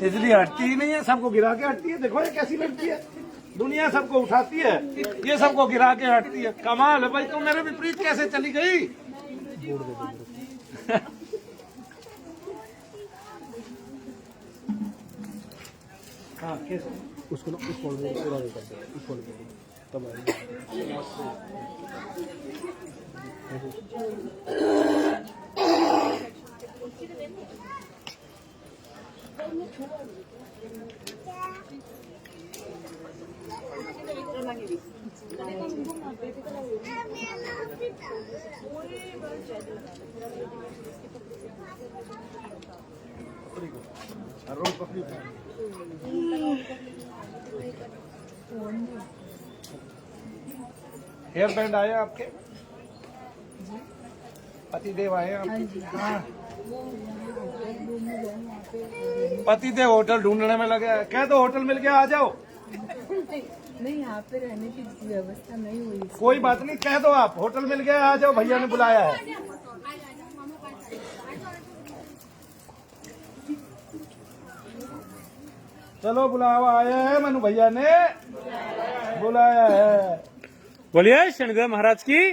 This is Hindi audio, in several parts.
इसलिए हटती ही नहीं है, सबको गिरा के हटती है। देखो ये कैसी लड़की है, दुनिया सबको उठाती है, ये सबको गिरा के हटती है। कमाल है भाई, तुम मेरे विपरीत कैसे चली गई? हाँ कैसे उसको ना उस फोन में पूरा कर दे, उस फोन में तब हेयर बैंड आए आपके? पतिदेव आए आपके? हाँ। पतिदेव होटल ढूंढने में लगे हैं। कह दो होटल मिल गया, आ जाओ। नहीं, यहाँ पे रहने की व्यवस्था नहीं हुई। कोई बात नहीं, कह दो आप होटल मिल गया, आ जाओ, भैया ने बुलाया है। चलो बुलावा आया है, मनु भैया ने बुलाया है। बोलिए शनिदेव महाराज की।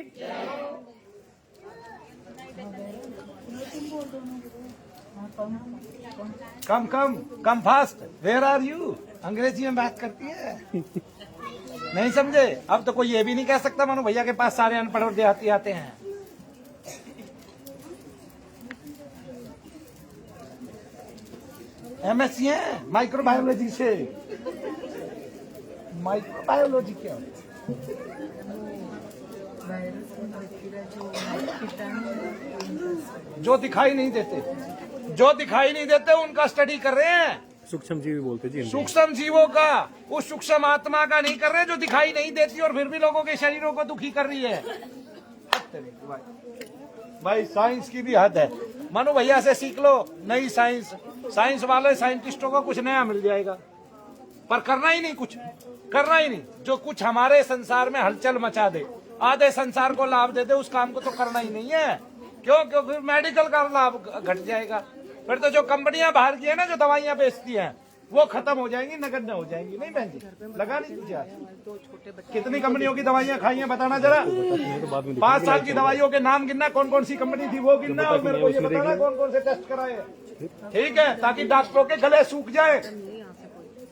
Come come come fast, where are you? अंग्रेजी में बात करती है, नहीं समझे? अब तो कोई ये भी नहीं कह सकता मनु भैया के पास सारे अनपढ़ और देहाती आते हैं। एमएससी है माइक्रोबायोलॉजी से। माइक्रोबायोलॉजी क्या है? जो दिखाई नहीं देते, जो दिखाई नहीं देते उनका स्टडी कर रहे हैं। सूक्ष्म जीवी बोलते जी, सूक्ष्म जीवों का, उस सूक्ष्म आत्मा का नहीं कर रहे जो दिखाई नहीं देती और फिर भी लोगों के शरीरों को दुखी कर रही है। भाई साइंस की भी हद है। मनु भैया से सीख लो नई साइंस। साइंस वाले साइंटिस्टों को कुछ नया मिल जाएगा, पर करना ही नहीं, कुछ करना ही नहीं। जो कुछ हमारे संसार में हलचल मचा दे, आधे संसार को लाभ दे दे, उस काम को तो करना ही नहीं है। क्यों? क्योंकि मेडिकल का लाभ घट जाएगा। फिर तो जो कंपनियां बाहर की है ना, जो दवाइयां बेचती हैं, वो खत्म हो जाएंगी, नगण्य हो जाएंगी। नहीं बहन जी, लगा नहीं तुझे? कितनी कंपनियों की दवाइयां खाई हैं बताना जरा। 5 साल की दवाइयों के नाम गिनना, कौन कौन सी कंपनी थी वो गिनना, और मेरे को ये बताना कौन कौन से टेस्ट कराए। ठीक है, ताकि डॉक्टरों के गले सूख जाए,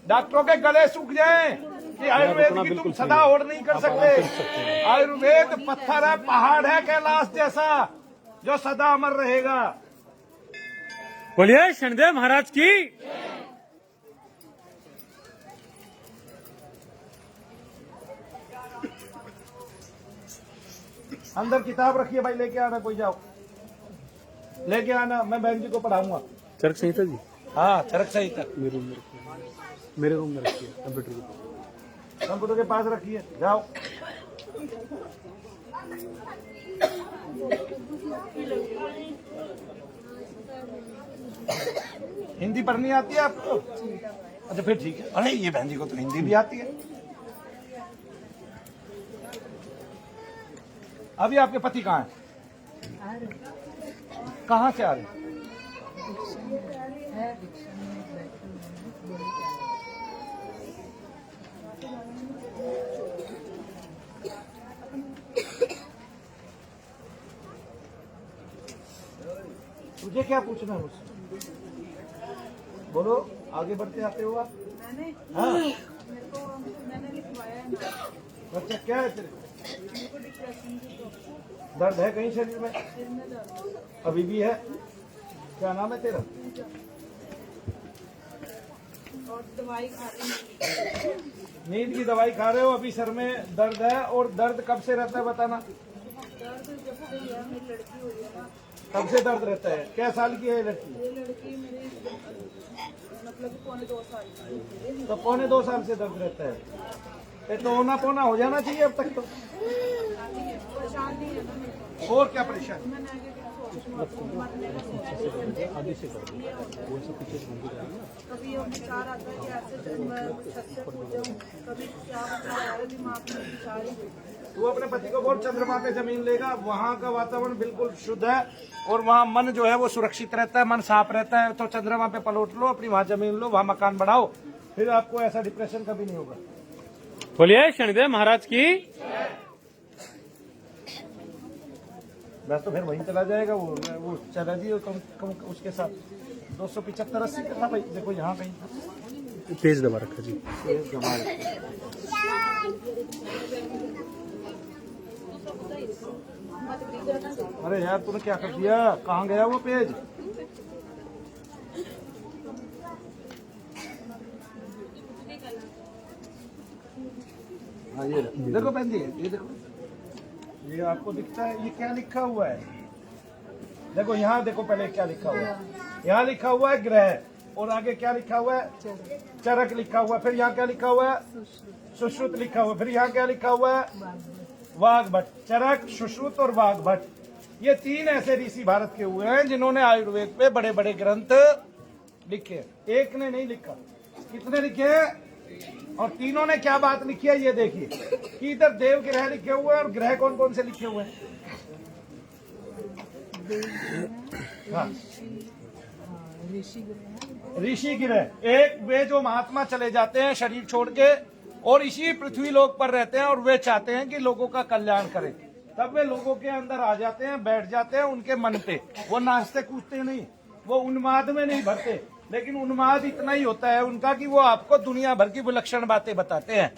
डॉक्टरों के गले सूख जाए कि आयुर्वेद की तुम सदा ओढ़ नहीं कर सकते। आयुर्वेद पत्थर है, पहाड़ है कैलाश जैसा, जो सदा अमर रहेगा। बोलिए शनिदेव महाराज की। अंदर किताब रखिए भाई, लेके आना, कोई जाओ लेके आना, मैं बहन जी को पढ़ाऊंगा। चरक संहिता जी? हाँ चरक संहिता मेरे रूम में रखिए, कंप्यूटर के पास। कंप्यूटर के पास रखिए, जाओ। हिंदी पढ़नी आती है आपको? अच्छा फिर ठीक है। अरे ये बहन जी को तो हिंदी भी आती है। अभी आपके पति कहाँ हैं? कहाँ से आ रहे हैं? तुझे क्या पूछना है मुझसे? बोलो, आगे बढ़ते आते हो आप? मैंने हाँ मैंने लिखवाया है। बच्चा क्या है तेरे को? दर्द है कहीं शरीर में? अभी भी है? क्या नाम है तेरा? और दवाई खा रही हूँ। नींद की दवाई खा रहे हो, अभी सर में दर्द है। और दर्द कब से रहता है बताना? दर्द जब से हुआ, मेरी लड़की हुई है ना, कब से दर्द रहता है? क्या साल की है लड़की? ये लड़की मेरी मतलब पौने 2 साल की। तो पौने 2 साल से दर्द रहता है। ये तो होना पौना हो जाना चाहिए अब तक तो। परेशान नहीं है ना मेरे को। और क्या परेशानी? मैं नेगेटिव कभी वो विचार आता है कि ऐसे छत से कूद जाऊँ, कभी क्या विचार आ रहा है दिमाग में, विचार ही वो अपने पति को बोल चंद्रमा पे जमीन लेगा, वहाँ का वातावरण बिल्कुल शुद्ध है और वहाँ मन जो है वो सुरक्षित रहता है, मन साफ रहता है। तो चंद्रमा पे पलट लो, अपनी वहाँ जमीन लो, वहाँ मकान बढ़ाओ, फिर आपको ऐसा डिप्रेशन कभी नहीं होगा। बोलिए शनिदेव महाराज की। बस तो फिर वहीं चला जाएगा वो चला जी कम उसके साथ 275-80 का था भाई। देखो यहाँ कहीं तेज दबा रखा जी। अरे यार तूने क्या कर दिया, कहाँ गया वो पेज? हाँ ये देखो बहन जी, ये देखो, ये आपको दिखता है ये क्या लिखा हुआ है? देखो यहाँ देखो, पहले क्या लिखा हुआ है? यहाँ लिखा हुआ है ग्रह, और आगे क्या लिखा हुआ है? चरक लिखा हुआ है। फिर यहाँ क्या लिखा हुआ है? सुश्रुत लिखा हुआ है। फिर यहाँ क्या लिखा हुआ है? वाग्भट। चरक, सुश्रुत और वाग्भट, ये 3 ऐसे ऋषि भारत के हुए हैं जिन्होंने आयुर्वेद पे बड़े बड़े ग्रंथ लिखे। एक ने नहीं लिखा, कितने लिखे हैं? और तीनों ने क्या बात लिखी है ये देखिए कि इधर देव ग्रह लिखे हुए हैं, और ग्रह कौन कौन से लिखे हुए हैं? हाँ, ऋषि ग्रह। एक वे जो महात्मा चले जाते हैं शरीर छोड़ के और इसी पृथ्वी लोक पर रहते हैं, और वे चाहते हैं कि लोगों का कल्याण करें, तब वे लोगों के अंदर आ जाते हैं, बैठ जाते हैं उनके मन पे। वो नाचते कूदते नहीं, वो उन्माद में नहीं भरते, लेकिन उन्माद इतना ही होता है उनका कि वो आपको दुनिया भर की विलक्षण बातें बताते हैं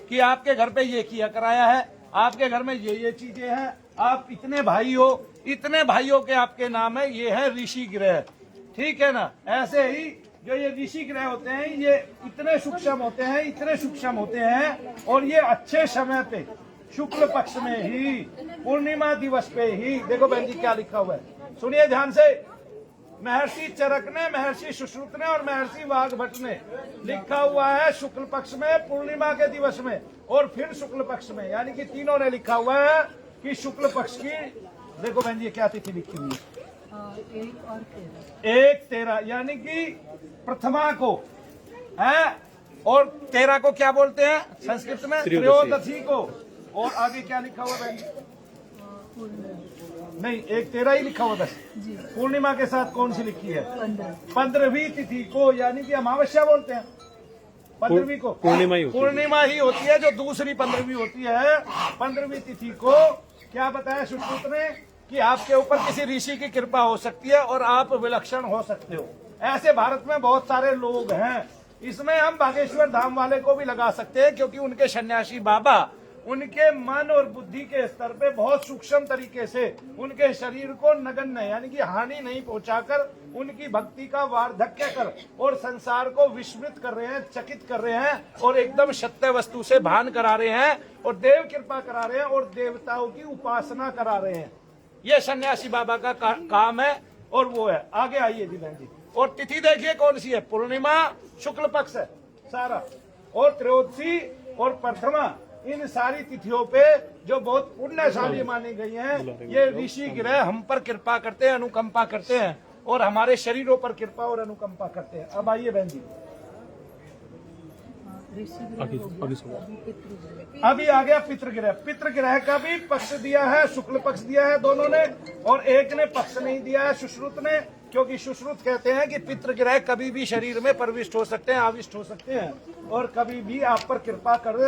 कि आपके घर पे ये किया कराया है, आपके घर में ये चीजें हैं, आप इतने भाई हो, इतने भाइयों के आपके नाम है, ये है ऋषि ग्रह। ठीक है ना? ऐसे ही जो ये ऋषि ग्रह होते हैं ये इतने सूक्ष्म होते हैं, इतने सूक्ष्म होते हैं, और ये अच्छे समय पे शुक्ल पक्ष में ही पूर्णिमा दिवस पे ही, देखो बहन जी क्या लिखा हुआ है, सुनिए ध्यान से। महर्षि चरक ने, महर्षि सुश्रुत ने और महर्षि वाग्भट ने लिखा हुआ है शुक्ल पक्ष में, पूर्णिमा के दिवस में, और फिर शुक्ल पक्ष में, यानी कि तीनों ने लिखा हुआ है कि शुक्ल पक्ष की, देखो बहन जी क्या तिथि लिखी हुई है? 1-13, यानी कि प्रथमा को है, और 13 को क्या बोलते हैं संस्कृत में? त्रयोदशी को। और आगे क्या लिखा हुआ बहन? नहीं, 1-13 ही लिखा हुआ बस। पूर्णिमा के साथ कौन सी लिखी है? 15वीं तिथि को, यानी कि अमावस्या बोलते हैं 15वीं को। पूर्णिमा ही होती है जो दूसरी 15वीं होती है। 15वीं तिथि को क्या बताया सुश्रुत ने कि आपके ऊपर किसी ऋषि की कृपा हो सकती है और आप विलक्षण हो सकते हो। ऐसे भारत में बहुत सारे लोग हैं। इसमें हम बागेश्वर धाम वाले को भी लगा सकते हैं, क्योंकि उनके सन्यासी बाबा उनके मन और बुद्धि के स्तर पे बहुत सूक्ष्म तरीके से उनके शरीर को नगण्य यानी कि हानि नहीं पहुंचाकर उनकी भक्ति का वार्धक्य कर और संसार को विस्मृत कर रहे हैं, चकित कर रहे हैं, और एकदम सत्य वस्तु से भान करा रहे हैं, और देव कृपा करा रहे हैं, और देवताओं की उपासना करा रहे हैं। ये सन्यासी बाबा का काम है, और वो है। आगे आइए जी बहन जी, और तिथि देखिए कौन सी है? पूर्णिमा, शुक्ल पक्ष है सारा, और त्रयोदशी और प्रथमा, इन सारी तिथियों पे जो बहुत पुण्यशाली मानी गई हैं, ये ऋषि ग्रह हम पर कृपा करते हैं, अनुकंपा करते हैं, और हमारे शरीरों पर कृपा और अनुकंपा करते हैं। अब आइए बहन जी, अभी आ गया पितृग्रह। पितृग्रह का भी पक्ष दिया है, शुक्ल पक्ष दिया है दोनों ने, और एक ने पक्ष नहीं दिया है सुश्रुत ने, क्योंकि सुश्रुत कहते हैं कि पितृग्रह कभी भी शरीर में प्रविष्ट हो सकते हैं, आविष्ट हो सकते हैं, और कभी भी आप पर कृपा कर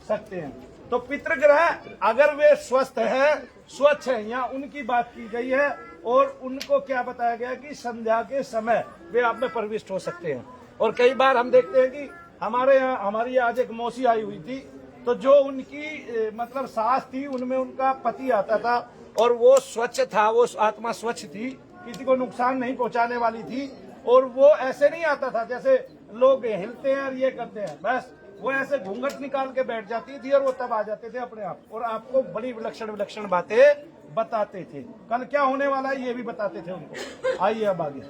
सकते हैं। तो पितृग्रह अगर वे स्वस्थ हैं, स्वच्छ हैं, या उनकी बात की गई है, और उनको क्या बताया गया कि संध्या के समय वे आप में प्रविष्ट हो सकते हैं। और कई बार हम देखते हैं कि हमारी आज एक मौसी आई हुई थी, तो जो उनकी मतलब सास थी, उनमें उनका पति आता था, और वो स्वच्छ था, वो आत्मा स्वच्छ थी, किसी को नुकसान नहीं पहुंचाने वाली थी, और वो ऐसे नहीं आता था जैसे लोग हिलते हैं और ये करते हैं, बस वो ऐसे घूंघट निकाल के बैठ जाती थी, और वो तब आ जाते थे अपने आप, और आपको बड़ी विलक्षण बातें बताते थे। कल क्या होने वाला है ये भी बताते थे उनको। आइए अब आगे।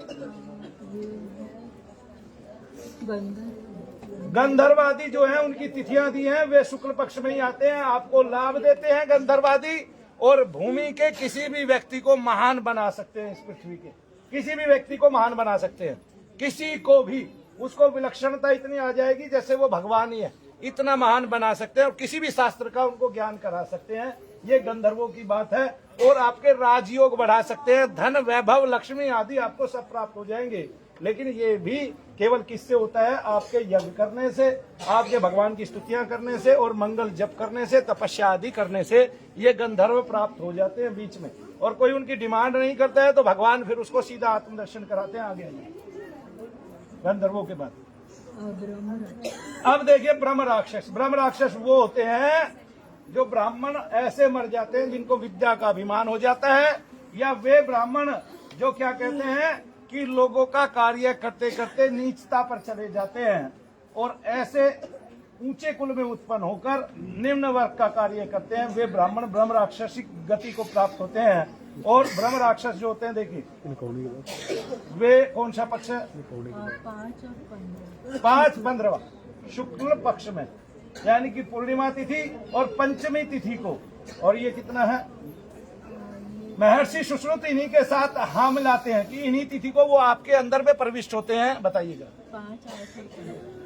गंधर्वादी जो है उनकी तिथियां दी हैं, वे शुक्ल पक्ष में ही आते हैं, आपको लाभ देते हैं गंधर्वादी, और भूमि के किसी भी व्यक्ति को महान बना सकते हैं। इस पृथ्वी के किसी भी व्यक्ति को महान बना सकते हैं, किसी को भी, उसको विलक्षणता इतनी आ जाएगी जैसे वो भगवान ही है। इतना महान बना सकते हैं और किसी भी शास्त्र का उनको ज्ञान करा सकते हैं। ये गंधर्वों की बात है। और आपके राजयोग बढ़ा सकते हैं, धन वैभव लक्ष्मी आदि आपको सब प्राप्त हो जाएंगे। लेकिन ये भी केवल किससे होता है? आपके यज्ञ करने से, आपके भगवान की स्तुतियां करने से और मंगल जप करने से, तपस्या आदि करने से ये गंधर्व प्राप्त हो जाते हैं बीच में। और कोई उनकी डिमांड नहीं करता है तो भगवान फिर उसको सीधा आत्मदर्शन कराते हैं आगे गंधर्वों के बाद। अब देखिए ब्रह्म राक्षस। ब्रह्म राक्षस वो होते हैं जो ब्राह्मण ऐसे मर जाते हैं जिनको विद्या का अभिमान हो जाता है, या वे ब्राह्मण जो क्या कहते हैं कि लोगों का कार्य करते करते नीचता पर चले जाते हैं और ऐसे ऊंचे कुल में उत्पन्न होकर निम्न वर्ग का कार्य करते हैं, वे ब्राह्मण ब्रह्म राक्षसिक गति को प्राप्त होते हैं। और ब्रह्म राक्षस जो होते हैं देखिए वे कौन सा पक्ष है? 5-15 शुक्ल पक्ष में, यानी कि पूर्णिमा तिथि और पंचमी तिथि को। और ये कितना है? महर्षि सुश्रुत इन्हीं के साथ हाँ मिलाते हैं कि इन्हीं तिथि को वो आपके अंदर में प्रविष्ट होते हैं। बताइएगा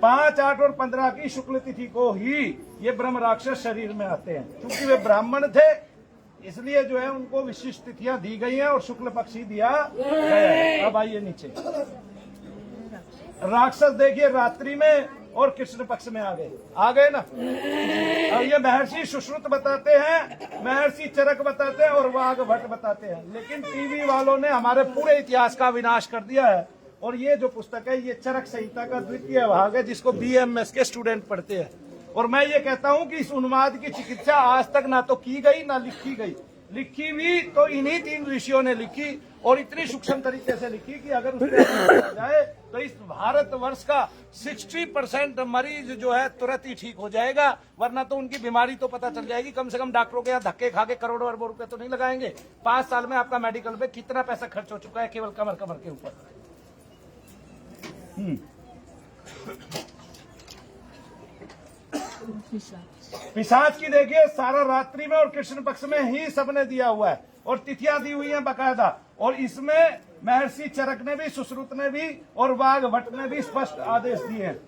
5, 8 और 15 की शुक्ल तिथि को ही ये ब्रह्म राक्षस शरीर में आते हैं। क्योंकि वे ब्राह्मण थे इसलिए जो है उनको विशिष्ट तिथियां दी गई हैं और शुक्ल पक्ष ही दिया गया है। अब आइए नीचे। राक्षस देखिए रात्रि में और कृष्ण पक्ष में आ गए ना। अब ये महर्षि सुश्रुत बताते हैं, महर्षि चरक बताते हैं और वाघ भट्ट बताते हैं। लेकिन टीवी वालों ने हमारे पूरे इतिहास का विनाश कर दिया है। और ये जो पुस्तक है ये चरक संहिता का द्वितीय भाग है जिसको BMS के स्टूडेंट पढ़ते हैं। और मैं ये कहता हूं कि इस उन्माद की चिकित्सा आज तक ना तो की गई ना लिखी गई। लिखी भी तो इन्हीं 3 ऋषियों ने लिखी और इतनी सूक्ष्म तरीके से लिखी कि अगर उससे जाए तो इस भारतवर्ष का 60% मरीज जो है तुरंत ही ठीक हो जाएगा। वरना तो उनकी बीमारी तो पता चल जाएगी। कम से कम डॉक्टरों के यहाँ धक्के खा के करोड़ों अरबों रुपए तो नहीं लगाएंगे। 5 साल में आपका मेडिकल पे कितना पैसा खर्च हो चुका है केवल कमर के ऊपर। पिशाच की देखिए सारा रात्रि में और कृष्ण पक्ष में ही सबने दिया हुआ है और तिथियां दी हुई हैं बकायदा। और इसमें महर्षि चरक ने भी, सुश्रुत ने भी और वाघ भट्ट ने भी स्पष्ट आदेश दिए हैं।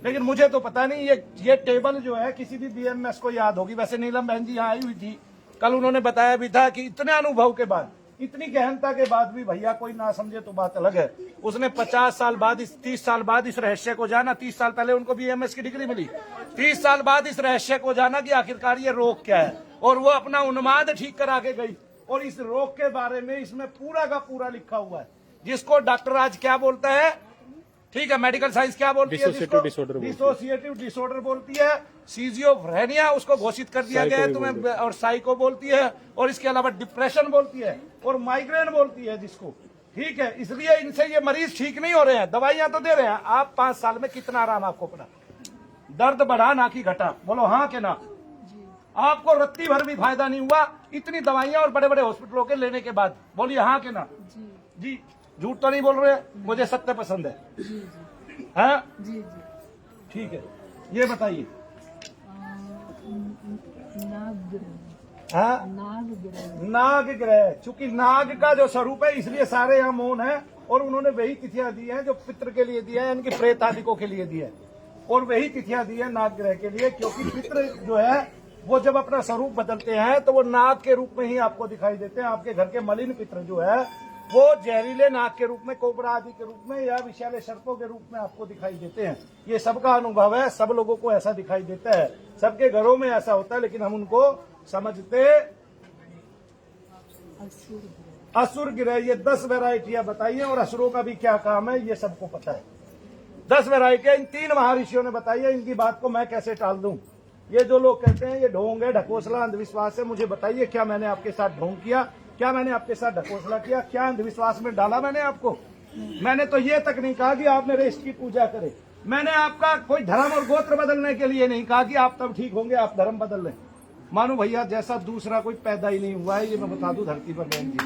लेकिन मुझे तो पता नहीं ये टेबल जो है किसी भी BMS को याद होगी। वैसे नीलम बहन जी यहाँ आई हुई थी कल, उन्होंने बताया भी था कि इतने अनुभव के बाद, इतनी गहनता के बाद भी भैया कोई ना समझे तो बात अलग है। उसने 50 साल बाद 30 साल बाद इस रहस्य को जाना। 30 साल पहले उनको BMS की डिग्री मिली। 30 साल बाद इस रहस्य को जाना कि आखिरकार ये रोग क्या है और वो अपना उन्माद ठीक करा के गई। और इस रोग के बारे में इसमें पूरा का पूरा लिखा हुआ है जिसको डॉक्टर आज क्या बोलता है? ठीक है, मेडिकल साइंस क्या बोलती है? डिसोसिएटिव डिसऑर्डर बोलती है। सिजियोफ्रेनिया उसको घोषित कर दिया गया है तुम्हें, और साइको बोलती है। और इसके अलावा डिप्रेशन बोलती है और माइग्रेन बोलती है जिसको। ठीक है, इसलिए इनसे ये मरीज ठीक नहीं हो रहे हैं। दवाइयां तो दे रहे हैं। आप 5 साल में कितना आराम आपको पड़ा? दर्द बढ़ा ना कि घटा? बोलो हाँ के ना? आपको रत्ती भर भी फायदा नहीं हुआ इतनी दवाइयां और बड़े बड़े हॉस्पिटलों के लेने के बाद। बोलिए हाँ के ना? जी, झूठ तो नहीं बोल रहे, मुझे सत्य पसंद है। हाँ जी, ठीक है। ये बताइए नाग ग्रह, चूंकि नाग का जो स्वरूप है इसलिए सारे यहाँ मौन है। और उन्होंने वही तिथियां दी हैं जो पितृ के लिए दी है, यानी कि प्रेत आदिकों के लिए दी है। और वही तिथियां दी है नाग ग्रह के लिए, क्योंकि पितृ जो है वो जब अपना स्वरूप बदलते हैं तो वो नाग के रूप में ही आपको दिखाई देते हैं। आपके घर के मलिन पितृ जो है वो जहरीले नाग के रूप में, कोबरा आदि के रूप में या विषैले सर्पों के रूप में आपको दिखाई देते हैं। ये सबका अनुभव है, सब लोगों को ऐसा दिखाई देता है, सबके घरों में ऐसा होता है। लेकिन हम उनको समझते असुर ग्रह। ये 10 वैरायटियां बताइए और असुरों का भी क्या काम है ये सबको पता है। 10 वैरायटियां इन 3 महर्षियों ने बताई है। इनकी बात को मैं कैसे टाल दूं? ये जो लोग कहते हैं ये ढोंग है, ढकोसला, अंधविश्वास है, मुझे बताइए क्या मैंने आपके साथ ढोंग किया? क्या मैंने आपके साथ ढकोसला किया? क्या अंधविश्वास में डाला मैंने आपको? मैंने तो ये तक नहीं कहा कि आप मेरे इष्ट की पूजा करें। मैंने आपका कोई धर्म और गोत्र बदलने के लिए नहीं कहा कि आप तब ठीक होंगे, आप धर्म बदल लें। मानो भैया जैसा दूसरा कोई पैदा ही नहीं हुआ है, ये मैं बता दूं धरती पर बहन जी।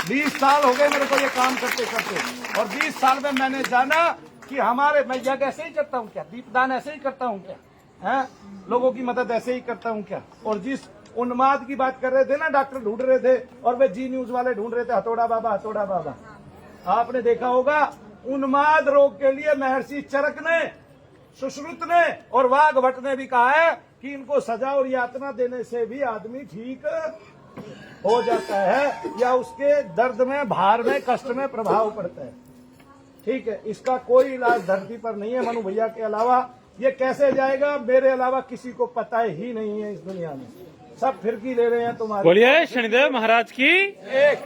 20 साल हो गए मेरे को ये काम करते करते, और 20 साल में मैंने जाना कि हमारे, मैं यज्ञ ऐसे ही करता हूँ क्या? दीपदान ऐसे ही करता हूँ क्या? है लोगों की मदद ऐसे ही करता हूँ क्या? और जिस उन्माद की बात कर रहे थे ना, डॉक्टर ढूंढ रहे थे और वे जी न्यूज वाले ढूंढ रहे थे हथौड़ा बाबा, हथौड़ा बाबा। आपने देखा होगा उन्माद रोग के लिए महर्षि चरक ने सुश्रुत ने और वाघभट ने भी कहा है कि इनको सजा और यातना देने से भी आदमी ठीक हो जाता है या उसके दर्द में, भार में, कष्ट में प्रभाव पड़ता है। ठीक है, इसका कोई इलाज धरती पर नहीं है मनु भैया के अलावा। ये कैसे जाएगा, मेरे अलावा किसी को पता ही नहीं है इस दुनिया में। सब फिरकी ले रहे हैं तुम्हारे। बोलिए शनिदेव महाराज की। एक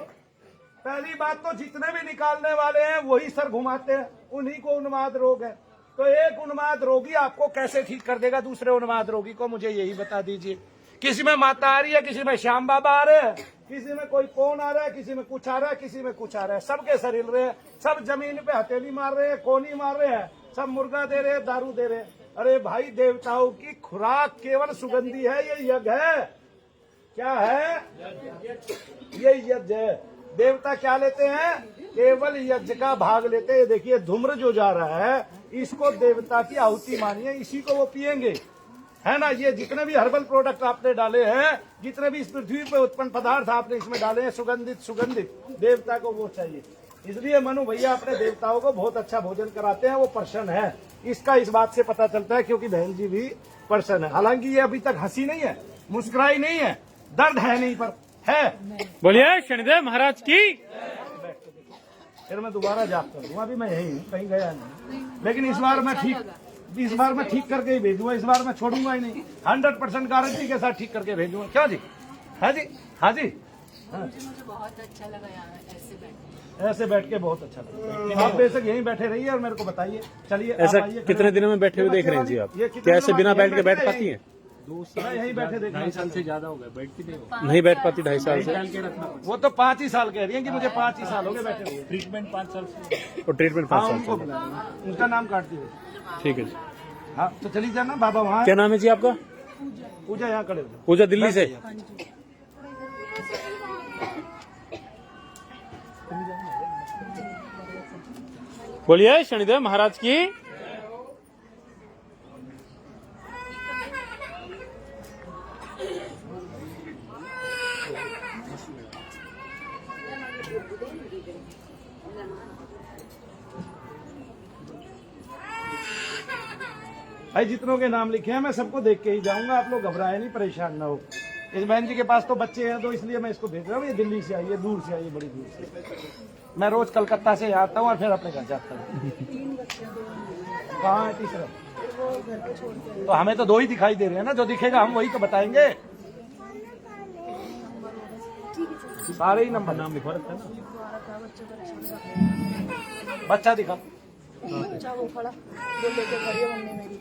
पहली बात तो जितने भी निकालने वाले हैं वही सर घुमाते हैं, उन्हीं को उन्माद रोग है। तो एक उन्माद रोगी आपको कैसे ठीक कर देगा दूसरे उन्माद रोगी को, मुझे यही बता दीजिए। किसी में माता आ रही है, किसी में श्याम बाबा आ रहे हैं, किसी में कोई कौन आ रहा है, किसी में कुछ आ रहा है, किसी में कुछ आ रहा है, सबके सर हिल रहे हैं, सब जमीन पे हथेली मार रहे हैं, कोनी मार रहे हैं, सब मुर्गा दे रहे हैं, दारू दे रहे हैं। अरे भाई, देवताओं की खुराक केवल सुगंधी है, ये यज्ञ है। क्या है ये? यज्ञ है। देवता क्या लेते हैं? केवल यज्ञ का भाग लेते हैं। देखिए धूम्र जो जा रहा है, इसको देवता की आहुति मानिए, इसी को वो पिएंगे, है ना। ये जितने भी हर्बल प्रोडक्ट आपने डाले हैं, जितने भी इस पृथ्वी पे उत्पन्न पदार्थ आपने इसमें डाले हैं, सुगंधित देवता को वो चाहिए। इसलिए मनु भैया अपने देवताओं को बहुत अच्छा भोजन कराते हैं, वो प्रसन्न है। इसका इस बात से पता चलता है क्योंकि बहन जी भी प्रसन्न है। हालांकि ये अभी तक हंसी नहीं है, मुस्कुराई नहीं है, दर्द है नहीं पर है। बोलिए शनिदेव महाराज की। फिर मैं दोबारा जाप कर दूंगा, अभी मैं यही हूँ, कहीं गया नहीं। लेकिन इस बार मैं ठीक करके ही भेजूंगा, इस बार मैं छोड़ूंगा ही नहीं। 100% गारंटी के साथ ठीक करके भेजूंगा। क्या जी? हाँ जी, हाँ जी, हाँ। मुझे बहुत अच्छा लगा यार ऐसे बैठ के बहुत अच्छा लगा। आप बेशक यहीं बैठे रहिए और मेरे को बताइए। चलिए ऐसा आप आइए। कितने दिनों में बैठे हुए देख रहे हैं जी आप? क्या ऐसे बिना बैठ के बैठ पाती हैं? यहीं बैठे देख। 2.5 साल से ज्यादा हो गया, बैठती नहीं बैठ पाती 2.5 साल से। वो तो 5 ही साल कह रही है कि मुझे 5 ही साल हो गए बैठे हुए। ट्रीटमेंट 5 साल से। और ट्रीटमेंट 5 हाँ, साल उनको से। बुलाना, उनका नाम काट दिए। ठीक है जी। हाँ तो चली जाना बाबा वहाँ। क्या नाम है जी आपका? पूजा यहाँ खड़े हो जाओ। पूजा दिल्ली से। बोलिए शनिदेव महाराज की। भाई जितनों के नाम लिखे हैं मैं सबको देख के ही जाऊंगा, आप लोग घबराए नहीं, परेशान ना हो। इस बहन जी के पास तो बच्चे हैं तो इसलिए मैं इसको भेज रहा हूँ। ये दिल्ली से आई है, दूर से आई है, बड़ी दूर से। मैं रोज कलकत्ता से आता हूँ और फिर अपने घर जाता हूँ। कहाँ है तीसरा? तो हमें तो 2 ही दिखाई दे रहे हैं ना, जो दिखेगा हम वही तो बताएंगे। सारे ही नंबर नाम लिखवा रखा है ना। बच्चा दिखा। अच्छा वो खड़ा जो लेके खड़ी है मम्मी मेरी।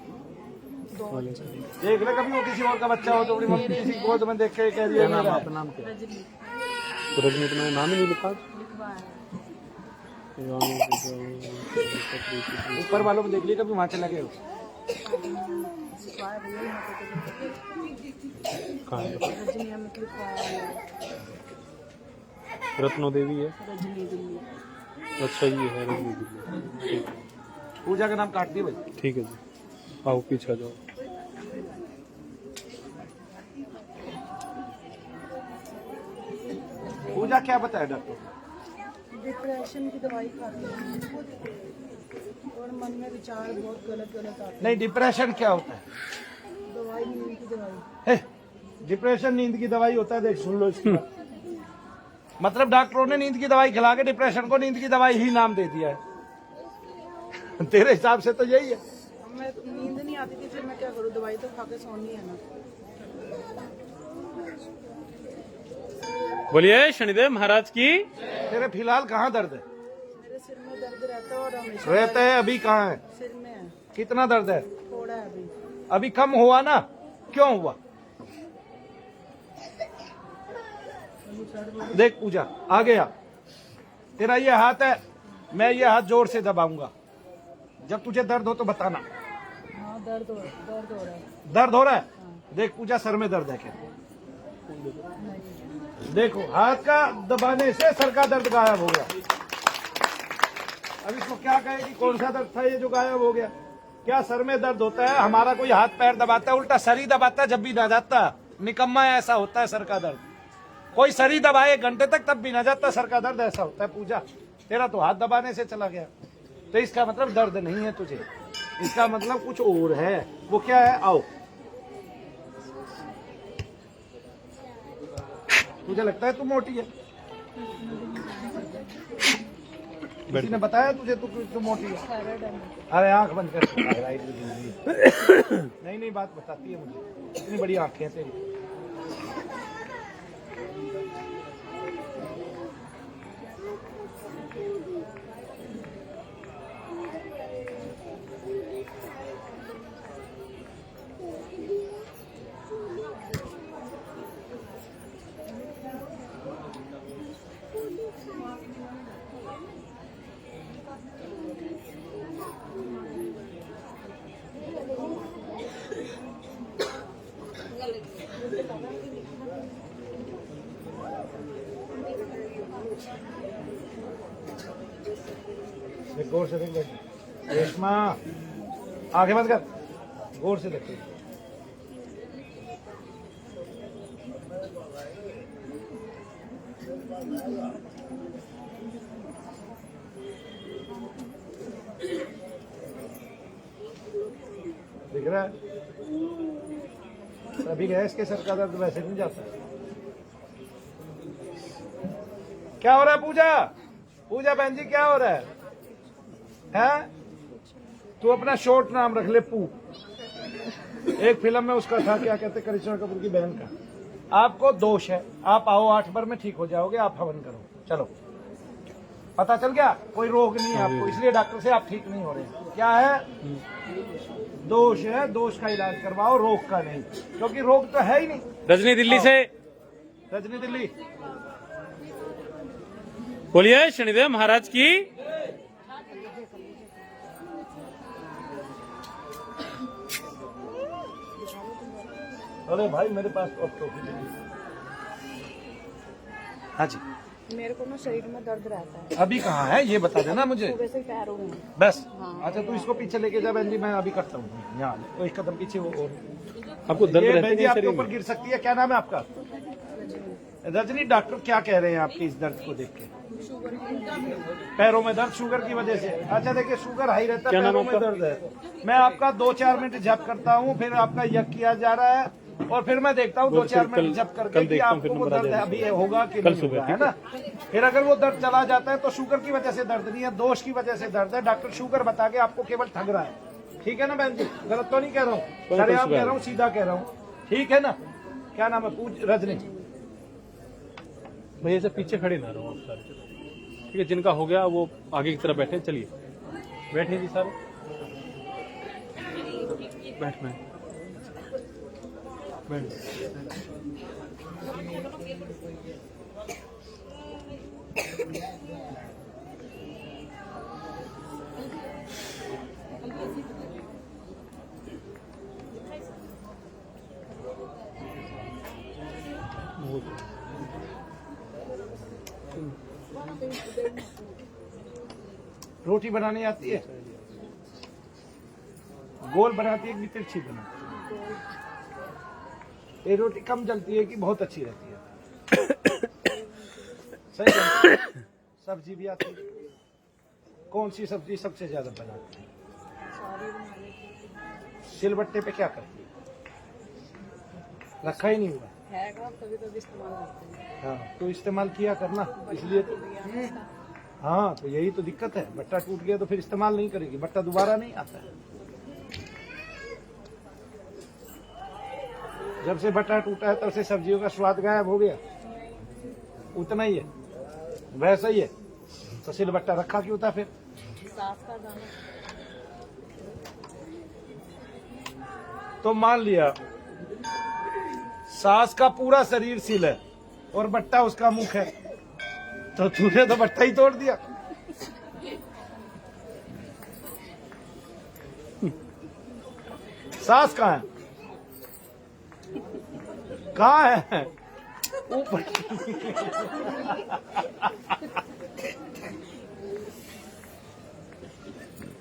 देख ले कभी वो किसी और का बच्चा हो तो अपनी मम्मी किसी गोद में देख के कह दिया मेरा। आपका नाम क्या है? तो रजनी तो मैंने नाम ही नहीं लिखा। ऊपर वालों को देख लिया कभी वहाँ चला गए हो? कहाँ है? रजनी अमित लिखवाया है। रत्नो देवी है। रजनी दिल्ली। अच्छा ये है रजनी दिल्ली। पूजा का नाम काट दिए भाई। ठीक है जी, आओ पीछे आ जाओ। पूजा क्या बताया डॉक्टर? डिप्रेशन की दवाई खाती हूँ और मन में विचार बहुत गलत आते नहीं, डिप्रेशन क्या होता है? हैं। दवाई नींद की दवाई। है, डिप्रेशन नींद की दवाई होता है। देख सुन लो इसकी बात। मतलब डॉक्टरों ने नींद की दवाई खिला के डिप्रेशन को नींद की दवाई ही नाम दे दिया है। तेरे हिसाब से तो यही है। मैं नींद नहीं आती थी, फिर मैं क्या करूँ, दवाई तो खा के सोनी है ना। बोलिए शनिदेव महाराज की। तेरे फिलहाल कहाँ दर्द है? मेरे सिर में दर्द रहता है और हमेशा रहता है। अभी कहाँ है? सिर में है, कितना दर्द है? थोड़ा है अभी। अभी कम हुआ ना? क्यों हुआ? देख पूजा आ गया। तेरा ये हाथ है, मैं ये हाथ जोर से दबाऊंगा। जब तुझे दर्द हो तो बताना। हाँ दर्द हो रहा है। दर्द हो रहा है? देख पूजा सर में दर्द है क्या? देखो हाथ का दबाने से सर का दर्द गायब हो गया। अब इसको क्या कहे कि कौन सा दर्द था ये जो गायब हो गया? क्या सर में दर्द होता है? हमारा कोई हाथ पैर दबाता है, उल्टा सर ही दबाता है जब भी ना जाता। निकम्मा ऐसा होता है सर का दर्द। कोई सर ही दबाए 1 घंटे तक तब भी ना जाता सर का दर्द, ऐसा होता है। पूजा तेरा तो हाथ दबाने से चला गया, तो इसका मतलब दर्द नहीं है तुझे। इसका मतलब कुछ और है। वो क्या है? आओ, तुझे लगता है तू मोटी है? किसी ने बताया तुझे तू मोटी है? अरे आंख बंद कर। नहीं नहीं, बात बताती है मुझे, इतनी बड़ी आंखें हैं तेरी। गौर से देख, रेशमा आंखें बंद कर, गौर से देख। दिख रहा है? अभी गैस के सर का दर्द वैसे नहीं जाता। क्या हो रहा है पूजा? पूजा बहन जी क्या हो रहा है? हैं? तू अपना शॉर्ट नाम रख ले, पू। एक फिल्म में उसका था, क्या कहते, करिश्मा कपूर की बहन का। आपको दोष है, आप आओ 8 बार में ठीक हो जाओगे, आप हवन करो। चलो, पता चल गया? कोई रोग नहीं है आपको, इसलिए डॉक्टर से आप ठीक नहीं हो रहे। क्या है? दोष है, दोष का इलाज करवाओ, रोग का नहीं, क्योंकि रोग तो है ही नहीं। रजनी दिल्ली से। रजनी दिल्ली, बोलिए शनिदेव महाराज की। अरे भाई मेरे पास तो अब टोपी नहीं। हाँ जी, मेरे को ना शरीर में दर्द रहता है। अभी कहाँ है ये बता देना मुझे। सुबह से पैरों में। बस अच्छा, तू इसको पीछे लेके जा बहन जी, मैं अभी करता हूँ। यहाँ तो एक कदम पीछे। वो और आपको दर्द ये रहता बहन जी है आपके शरीर ऊपर में? गिर सकती है। क्या नाम है आपका? रजनी। डॉक्टर क्या कह रहे हैं आपके इस दर्द को देख के? पैरों में दर्द शुगर की वजह से। अच्छा देखिए, शुगर हाई रहता है, पैरों में दर्द है। मैं आपका 2-4 मिनट जप करता हूँ, फिर आपका यज्ञ किया जा रहा है, और फिर मैं देखता हूँ 2-4 मिनट जप करके कि आपको वो दर्द है अभी होगा कि नहीं होगा, है ना? फिर अगर वो दर्द चला जाता है तो शुगर की वजह से दर्द नहीं है, दोष की वजह से दर्द है। डॉक्टर शुगर बता के आपको केवल ठग रहा है। ठीक है ना बहन जी? गलत तो नहीं कह रहा हूँ, सरेआम कह रहा हूँ, सीधा कह रहा हूँ। ठीक है ना? क्या नाम है? रजनी। भैया से पीछे खड़े ना रहो आप सारे, ठीक है? जिनका हो गया वो आगे की तरफ बैठे। चलिए बैठे जी सारे, बैठ में बैठ। रोटी बनानी आती है? गोल बनाती है कि तिरछी बनाती है? ये रोटी कम जलती है कि बहुत अच्छी रहती है? सही है। सब्जी भी आती है? कौन सी सब्जी सबसे ज्यादा बनाती है? सिलबट्टे पे क्या करती है? रखा ही नहीं हुआ है, कभी कभी इस्तेमाल करते हैं। हाँ, तो इस्तेमाल किया करना, इसलिए तो। हाँ, तो यही तो दिक्कत है। बट्टा टूट गया तो फिर इस्तेमाल नहीं करेगी, बट्टा दोबारा नहीं आता है। जब से बट्टा टूटा है तब से सब्जियों का स्वाद गायब हो गया। उतना ही है, वैसा ही है। तो सिलबट्टा रखा क्यों था फिर? साफ का दाना। तो मान लिया सास का पूरा शरीर सिल है और बट्टा उसका मुख है, तो तूने तो बट्टा ही तोड़ दिया। सास कहाँ है? कहाँ है? ऊपर।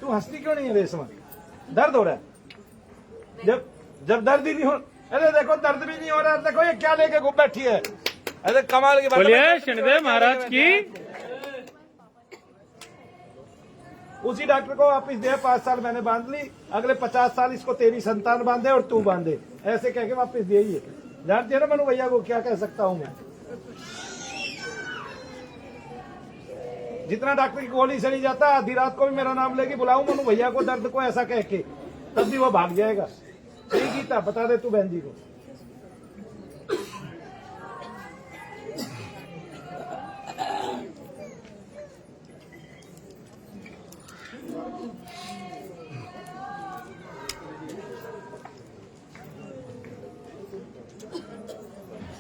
तू हंसती क्यों नहीं है रेशमा? दर्द हो रहा है? जब दर्द ही नहीं हो, अरे देखो दर्द भी नहीं हो रहा। देखो ये क्या लेके घूम बैठी है। अरे कमाल की बात है। बोलिए शनिदेव महाराज की। उसी डॉक्टर को वापिस दे, 5 साल मैंने बांध ली, अगले 50 साल इसको तेरी संतान बांधे और तू बांधे, ऐसे कह के वापिस दे ही। जानते हैं ना मनु भैया को, क्या कह सकता हूं मैं। जितना डॉक्टर की गोली से नहीं जाता, आधी रात को भी मेरा नाम लेके बुलाऊं मनु भैया को दर्द को ऐसा कह के, तब भी वो भाग जाएगा। ठीक ही था, बता दे तू बहन जी को।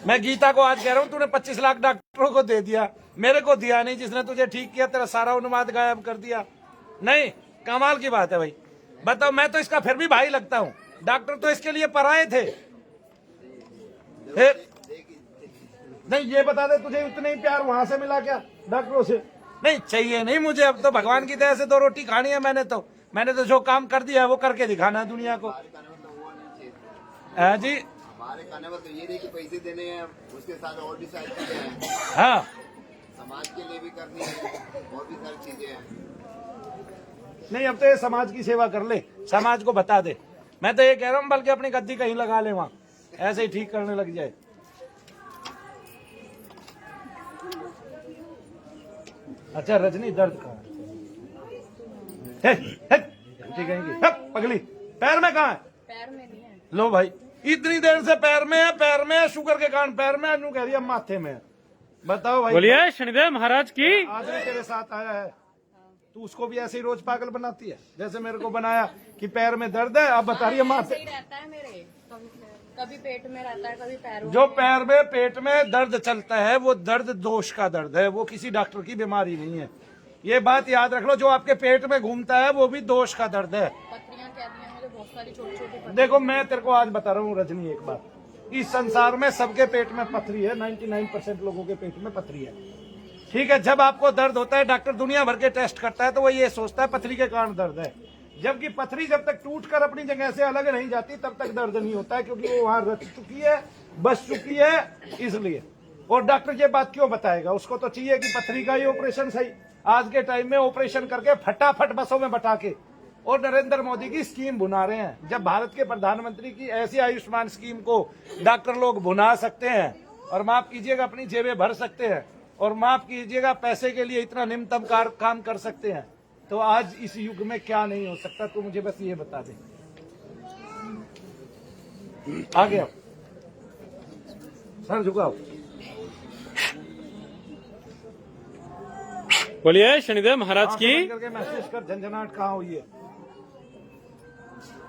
मैं गीता को आज कह रहा हूं, तूने 25 लाख डॉक्टरों को दे दिया, मेरे को दिया नहीं, जिसने तुझे ठीक किया तेरा सारा उन्माद गायब कर दिया। नहीं, कमाल की बात है भाई। बताओ, मैं तो इसका फिर भी भाई लगता हूं, डॉक्टर तो इसके लिए पराए थे। फिर नहीं, ये बता दे तुझे उतना ही प्यार वहां से मिला क्या डॉक्टरों से? नहीं चाहिए नहीं मुझे, अब तो भगवान की दया से 2 रोटी खानी है। मैंने तो जो काम कर दिया है वो करके दिखाना है दुनिया को। जी हमारे कहने में तो ये नहीं कि पैसे देने हैं, उसके साथ और भी सारी चीजें हैं, हाँ, समाज के लिए भी करनी है, और भी सारी चीजें हैं। नहीं अब तो ये समाज की सेवा कर ले, समाज को बता दे। मैं तो ये कह रहा हूँ बल्कि अपनी गद्दी कहीं लगा ले, वहां ऐसे ही ठीक करने लग जाए। अच्छा रजनी, दर्द कहाँ है? ठीक है, पगली पैर में कहाँ है? पैर में नहीं है। लो भाई, इतनी देर से पैर में है, शुगर के कारण पैर में, अनु कह रही है माथे में है। बताओ भाई, बोलिए शनिदेव महाराज की। आज भी तेरे साथ आया है, तू उसको भी ऐसे ही रोज पागल बनाती है जैसे मेरे को बनाया कि पैर में दर्द है, अब बता रही है माथे। सही रहता है मेरे, कभी पेट में रहता है, कभी पैरों। जो पैर में पेट में दर्द चलता है वो दर्द दोष का दर्द है, वो किसी डॉक्टर की बीमारी नहीं है। ये बात याद रख लो, जो आपके पेट में घूमता है वो भी दोष का दर्द है। पत्रियां कह दी हैं मुझे, बहुत सारी छोटी छोटी। देखो मैं तेरे को आज बता रहा हूँ रजनी एक बात, इस संसार में सबके पेट में पथरी है, 99% लोगों के पेट में पथरी है। ठीक है, जब आपको दर्द होता है डॉक्टर दुनिया भर के टेस्ट करता है तो वो ये सोचता है पथरी के कारण दर्द है, जबकि पथरी जब तक टूटकर अपनी जगह से अलग नहीं जाती तब तक दर्द नहीं होता है, क्योंकि वो वहां रच चुकी है, बस चुकी है, इसलिए। और डॉक्टर ये बात क्यों बताएगा? उसको तो चाहिए कि पथरी का ही ऑपरेशन सही। आज के टाइम में ऑपरेशन करके फटाफट बसों में बटा के, और नरेंद्र मोदी की स्कीम भुना रहे हैं। जब भारत के प्रधानमंत्री की ऐसी आयुष्मान स्कीम को डॉक्टर लोग भुना सकते हैं और माफ कीजिएगा अपनी जेबें भर सकते हैं, और माफ कीजिएगा पैसे के लिए इतना निम्नतम काम कर सकते हैं, तो आज इस युग में क्या नहीं हो सकता? तो मुझे बस ये बता दे। आगे आओ, सर झुकाओ। बोलिए शनिदेव महाराज की। आंखें बंद करके महसूस कर झंझनाहट कहाँ हुई है।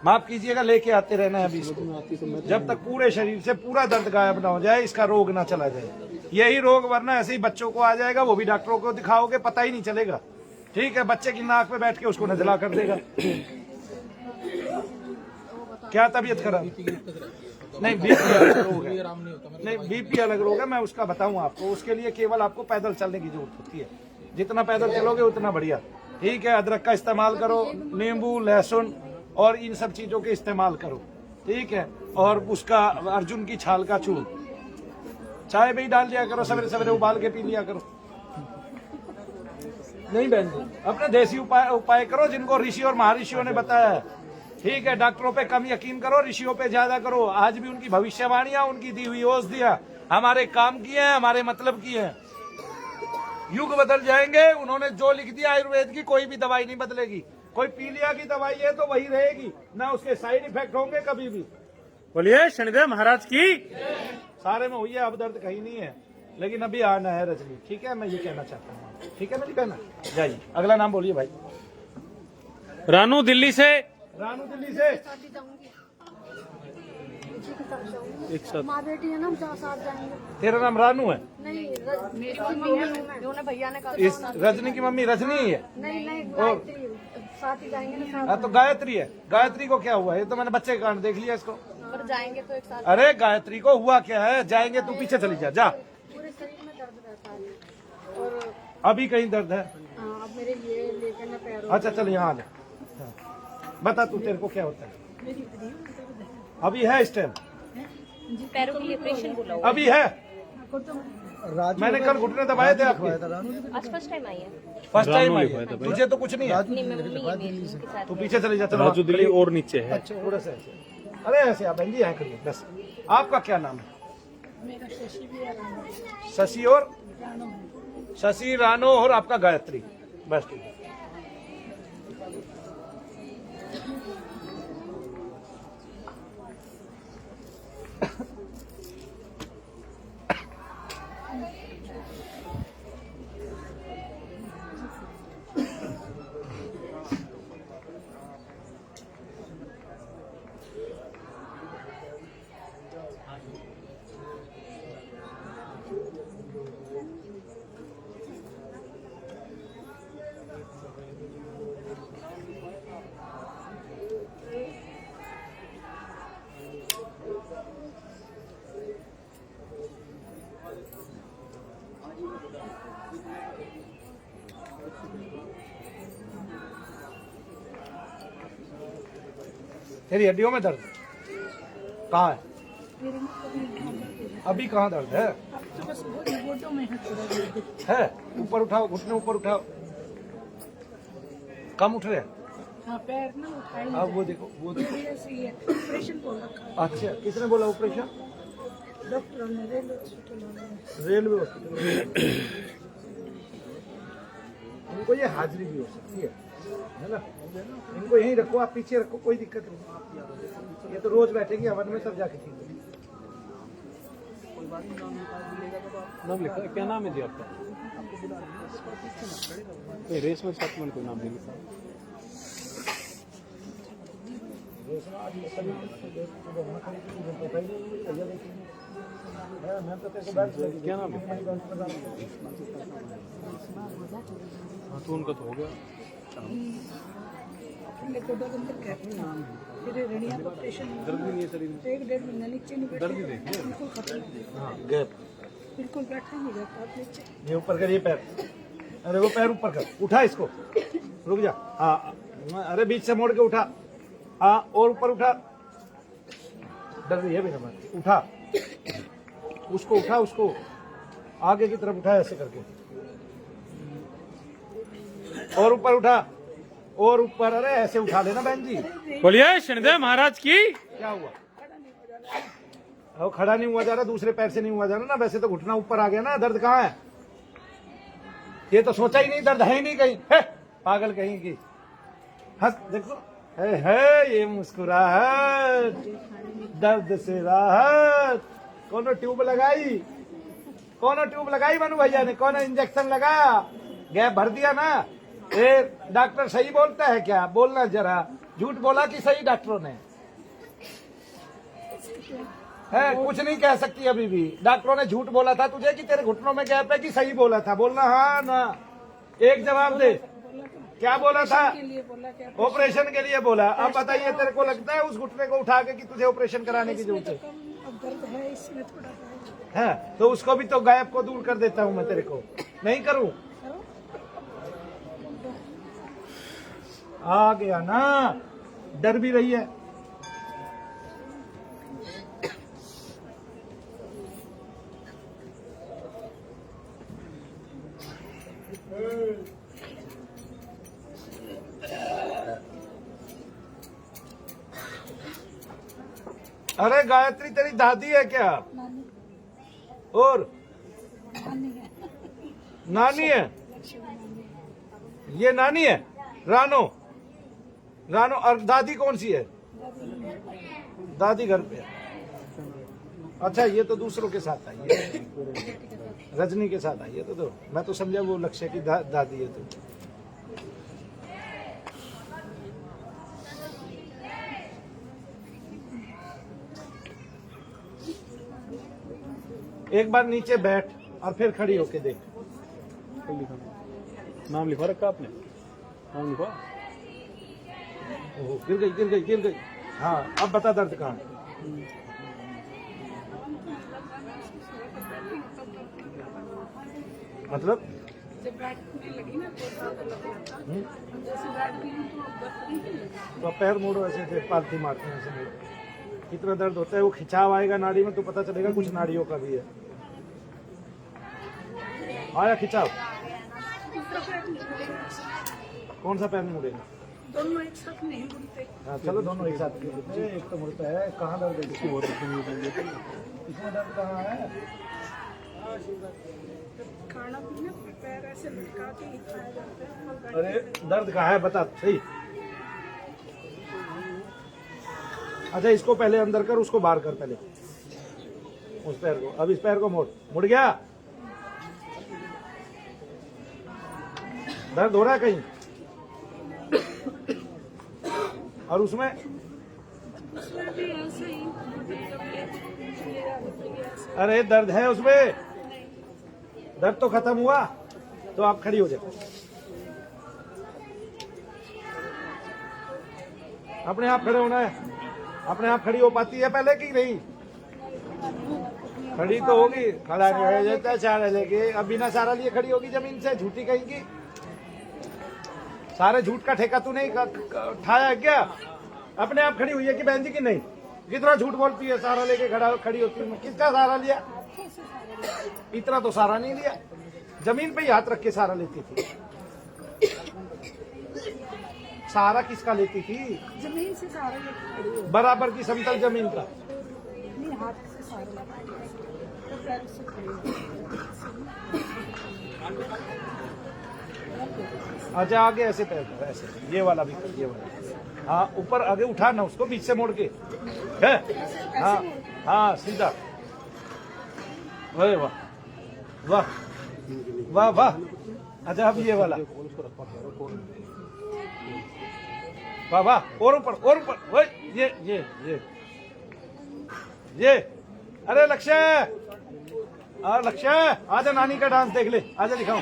माफ कीजिएगा, लेके आते रहना है अभी इसको, जब तक पूरे शरीर से पूरा दर्द गायब ना हो जाए, इसका रोग ना चला जाए। यही रोग वरना ऐसे ही बच्चों को आ जाएगा, वो भी डॉक्टरों को दिखाओगे पता ही नहीं चलेगा। ठीक है, बच्चे की नाक पे बैठ के उसको नजला कर देगा। क्या तबीयत खराब? नहीं, बीपी अलग रोग है। नहीं, बीपी अलग रोग है, मैं उसका बताऊं आपको। उसके लिए केवल आपको पैदल चलने की जरूरत होती है, जितना पैदल चलोगे उतना बढ़िया। ठीक है, अदरक का इस्तेमाल करो, नींबू, लहसुन और इन सब चीजों के इस्तेमाल करो। ठीक है, और उसका अर्जुन की छाल का चूर्ण चाय में ही डाल दिया करो, सवेरे सवेरे उबाल के पी लिया करो। नहीं बहन जी, अपने देसी उपाय करो जिनको ऋषि और महर्षियों ने बताया है। ठीक है, डॉक्टरों पे कम यकीन करो, ऋषियों पे ज्यादा करो। आज भी उनकी भविष्यवाणियां, उनकी दी हुई औषधियां हमारे काम की हैं, हमारे मतलब की हैं। युग बदल जाएंगे, उन्होंने जो लिख दिया आयुर्वेद की कोई भी दवाई नहीं बदलेगी। कोई पीलिया की दवाई है तो वही रहेगी, ना उसके साइड इफेक्ट होंगे कभी भी। बोलिए शनिदेव महाराज की। सारे में हुई है, अब दर्द कहीं नहीं है, लेकिन अभी आना है रजनी। ठीक है, मैं ये कहना चाहता हूँ। ठीक है मेरी बहना, जाइए। अगला नाम बोलिए भाई। रानू दिल्ली से। रानू दिल्ली से। एक साथ माँ बेटी है ना, हम साथ जाएंगे। तेरा नाम रानू है? नहीं, मेरी मम्मी है। भैया ने कहा इस रजनी की मम्मी रजनी ही है? नहीं नहीं, गायत्री साथ ही जाएंगे ना, साथ। हाँ तो गायत्री है। गायत्री को क्या हुआ? ये तो मैंने बच्चे के कारण देख लिया इसको। पर जाएंगे तो एक साथ। अरे गायत्री को हुआ क्या है? जाएंगे, तू पीछे चली जा। पूरे शरीर में दर्द रहता है, और अभी कहीं दर्द है? अब मेरे ये लेकर ना पैरों। अच्छा चल यहाँ आ जा। हाँ। बता तू, तेरे को क्या होता है? अभी है इस टाइम? पैरों के लिए ऑपरेशन बोला अभी है? मैंने कल घुटने दबाए थे आपके। आज फर्स्ट टाइम आई है। फर्स्ट टाइम आई लिखवाया था है। भाई। तुझे तो कुछ नहीं है, नहीं मैं मम्मी है मेरी उनके साथ। तू पीछे चले जा। चलो राजू दिल्ली और नीचे है। अच्छा थोड़ा सा ऐसे। अरे ऐसे आप बहन जी यहाँ करिए बस। आपका क्या नाम है? मेरा शशि भी है, राणा भी है, शशि और राणा भी। शशि, रानो और आपका गायत्री। बस ठीक है। तेरी हड्डियों में दर्द कहाँ है? अभी कहाँ दर्द है? अब तो बस गोटों में है थोड़ा दर्द। है ऊपर उठाओ, घुटने ऊपर उठाओ। कम उठ रहे हैं। हाँ पैर ना उठाए नहीं अब वो देखो, वो देखो। जाते। ऐसे ही है, ऑपरेशन बोल रखा है अच्छा किसने बोला ऑपरेशन? डॉक्टरों ने, रेलवे हॉस्पिटल वालों ने। Railway hospital. इनको ये हाजिरी भी हो सकती है ना? इनको यहीं रखो, आप पीछे रखो, कोई दिक्कत नहीं। ये तो रोज बैठेगी हवन में तब जाके ठीक है। नाम लिखा है? क्या नाम है जी आपका? रेस में साथ में कोई नाम नहीं लिखा। क्या नाम है? हाँ तो उनका तो हो गया। देखो दो दिन तक कहते हैं फिर रनिया का ऑपरेशन दर्द भी नहीं है शरीर में। 1-1.5 महीना नीचे नहीं बैठे। दर्द भी देखिए। बिल्कुल खत्म हो गया। हाँ गैप। बिल्कुल बैठा नहीं जाता आप नीचे। ये ऊपर करिए पैर। अरे वो पैर ऊपर कर, उठा इसको, रुक जा। हाँ अरे बीच से मोड़ के उठा। हाँ और ऊपर उठा। डर रही है भी ना, उठा उसको, उठा उसको आगे की तरफ उठा ऐसे करके, और ऊपर उठा, और ऊपर। अरे ऐसे उठा लेना बहन जी। बोलिए शनिदेव महाराज की। क्या हुआ? खड़ा नहीं हुआ जा रहा, दूसरे पैर से नहीं हुआ जा रहा ना। वैसे तो घुटना ऊपर आ गया ना। दर्द कहाँ है? ये तो सोचा ही नहीं, दर्द है ही नहीं कहीं। है पागल कहीं की। हंस देखो, है ये मुस्कुराहट, दर्द से राहत। कौन ट्यूब लगाई? कौन ट्यूब लगाई मनु भैया ने? कौन इंजेक्शन लगाया? गैप भर दिया ना। ए डॉक्टर सही बोलता है क्या? बोलना जरा। झूठ बोला कि सही डॉक्टरों ने? है कुछ नहीं कह सकती अभी भी। डॉक्टरों ने झूठ बोला था तुझे कि तेरे घुटनों में गैप है, कि सही बोला था? बोलना हाँ ना, एक जवाब दे। क्या बोला था? के लिए बोला क्या? ऑपरेशन के लिए बोला। अब बताइए तेरे को लगता है उस घुटने को उठा के कि तुझे ऑपरेशन कराने की जरूरत है? अब दर्द है इसमें थोड़ा सा। है तो उसको भी तो गैप को दूर कर देता हूँ मैं। तेरे को नहीं करूँ? आ गया ना, डर भी रही है। अरे गायत्री तेरी दादी है क्या? और नानी है? ये नानी है? रानो, रानो। और दादी कौन सी है? दादी घर पे है। अच्छा ये तो दूसरों के साथ आई है, रजनी के साथ आई है। तो मैं तो समझा वो लक्ष्य की दादी है। तो एक बार नीचे बैठ और फिर खड़ी होके देख। नाम लिखवा रखा आपने? नाम लिखवा। ओह, गिर गई गिर गई गिर गई। हाँ अब बता दर्द कहाँ है? मतलब जब बैठने लगी ना तो ज्यादा लग रहा था। जैसे बैठ गई हूँ तो दर्द नहीं लगा। तो पैर मोड़ो ऐसे, फिर पालथी मारते हैं ऐसे मोड़ो। कितना दर्द होता है, वो खिंचाव आएगा नाड़ी में तो पता चलेगा कुछ नाड़ियों का भी है। आया खिंचाओ। कौन सा पैर में मुड़ेगा? दोनों एक साथ नहीं मुड़ते। हाँ चलो दोनों एक साथ। एक तो मुड़ता है, कहाँ दर्द है? इसमें दर्द कहाँ है? खाना पीना पैर ऐसे लटका के ही खाया जाता है। अरे दर्द कहाँ है बता सही। अच्छा इसको पहले अंदर कर, उसको बाहर कर पहले, उस पैर को। अब इस पैर को मोड़। मुड़ गया? दर्द हो रहा है कहीं? और उसमें? उसमें भी ऐसे ही अरे दर्द है उसमें? दर्द तो खत्म हुआ तो आप खड़ी हो जाओ। अपने आप खड़े होना है। अपने आप खड़ी हो पाती है पहले कि नहीं? खड़ी तो होगी, खड़ा नहीं हो जाता सहारा लेके। अब बिना सहारा लिए खड़ी होगी जमीन से? झूठी कहेंगी। सारे झूठ का ठेका तू नहीं उठाया क्या? अपने आप खड़ी हुई है कि बहन जी की नहीं? कितना झूठ बोलती है, सहारा लेके खड़ी होती है। किसका सहारा लिया? इतना तो सहारा नहीं लिया, जमीन पे ही हाथ रख के सहारा लेती थी। सहारा किसका लेती थी? जमीन से सहारा लेके खड़ी हो। बराबर की समतल जमीन का। नहीं, हाथ से सहारा लेके तो पैर से खड़ी हो। अच्छा आगे ऐसे पैर कर, ऐसे ये वाला भी कर, ये वाला। हाँ ऊपर आगे उठा ना उसको, बीच से मोड़ के है। हाँ हाँ सीधा। अरे वाह वाह वाह वाह। अच्छा अब ये वाला, वाह वाह। और ऊपर और ऊपर। वही ये। अरे लक्ष्य, लक्ष्य आजा नानी का डांस देख ले, आजा दिखाऊं।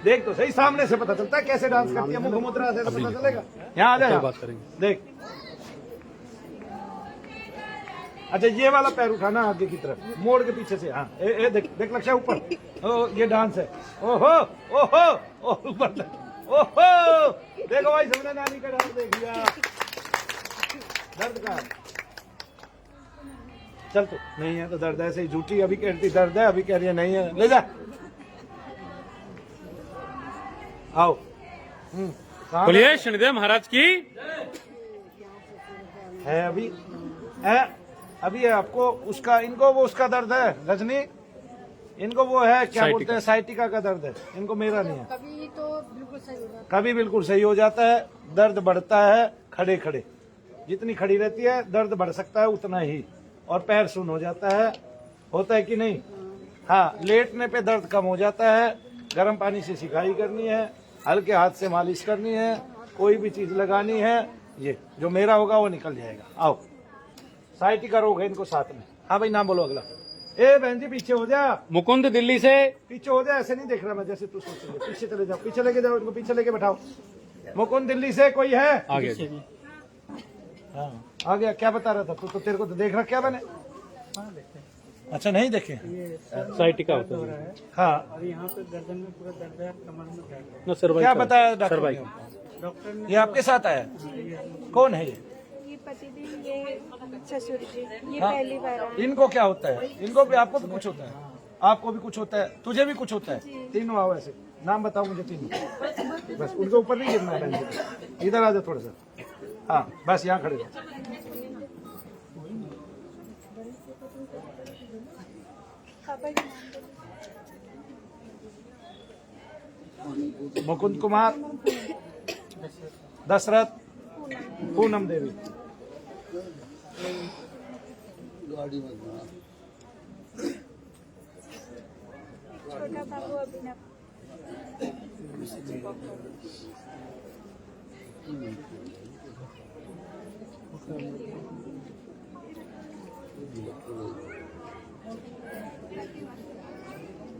देख तो सही, सामने से पता चलता है कैसे डांस करती है। मुख मुद्रा से तो पता चलेगा। यहाँ आ जा, बात करेंगे। देख। अच्छा ये वाला पैर उठाना आगे की तरफ, मोड़ के पीछे से। हाँ देख देख लक्ष्य ऊपर। ओ ये डांस है। ओहो ओहो ओहो ऊपर। ओहो देखो भाई, सबने नानी का डांस देख लिया। दर्द का चल तो नहीं है तो दर्द ऐसे ही झूठी। अभी कहती दर्द है, अभी कह रही है नहीं है। ले जा आओ। बोलिए शनिदेव महाराज की। है अभी है अभी है आपको उसका, इनको वो उसका दर्द है रजनी, इनको वो है क्या बोलते हैं साइटिका का दर्द है। इनको मेरा नहीं है। कभी तो बिल्कुल सही हो जाता कभी बिल्कुल सही हो जाता है। दर्द बढ़ता है खड़े खड़े, जितनी खड़ी रहती है दर्द बढ़ सकता है उतना ही। और पैर सुन हो जाता है, होता है कि नहीं? हाँ लेटने पे दर्द कम हो जाता है। गर्म पानी से सिकाई करनी है, हल्के हाथ से मालिश करनी है, कोई भी चीज लगानी है। ये जो मेरा होगा वो निकल जाएगा। आओ साइटिका रोग है इनको साथ में। हाँ भाई नाम बोलो अगला। ए बहन जी पीछे हो जा। मुकुंद दिल्ली से। पीछे हो जा, ऐसे नहीं देख रहा मैं जैसे तू सोच रही है। पीछे चले जाओ, पीछे लेके जाओ इनको, पीछे लेके बैठाओ। मुकुंद दिल्ली से कोई है? आगे हाँ आ गया। क्या बता रहा था तू? तो तेरे को तो देख रहा क्या मैंने? अच्छा नहीं देखे? साइटिका होता है। हाँ यहाँ पे गर्दन में पूरा दर्द है, कमर में दर्द है। ना सर्वाइकल। क्या बताया डॉक्टर ने? डॉक्टर ने ये आपके साथ आया? कौन है ये? ये पतिदेव, ये ससुर जी, ये हाँ। पहली बार आए। इनको क्या होता है? इनको भी, आपको भी कुछ होता है? आपको भी कुछ होता है, तुझे भी कुछ होता है? तीनों आओ ऐसे। नाम बताओ मुझे तीनों। बस उनके ऊपर नहीं गिरना है बहन जी। इधर आ जाओ थोड़ा सा। हाँ बस यहाँ खड़े रहो। पापा के नाम मुकुंद कुमार, दशरथ, पूनम देवी। छोटा बाबू अभिनव।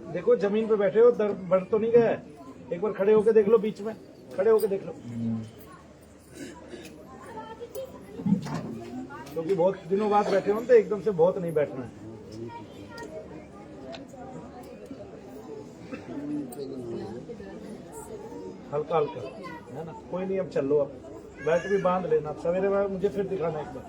देखो जमीन पे बैठे हो, दर्द बढ़ तो नहीं गया है? एक बार खड़े होके देख लो, बीच में खड़े होके देख लो। क्योंकि बहुत दिनों बाद बैठे हो तो एकदम से बहुत नहीं बैठना है। हल्का हल्का है ना, कोई नहीं। अब चल लो, अब बैठ भी बांध लेना। अब सवेरे बाद मुझे फिर दिखाना एक बार।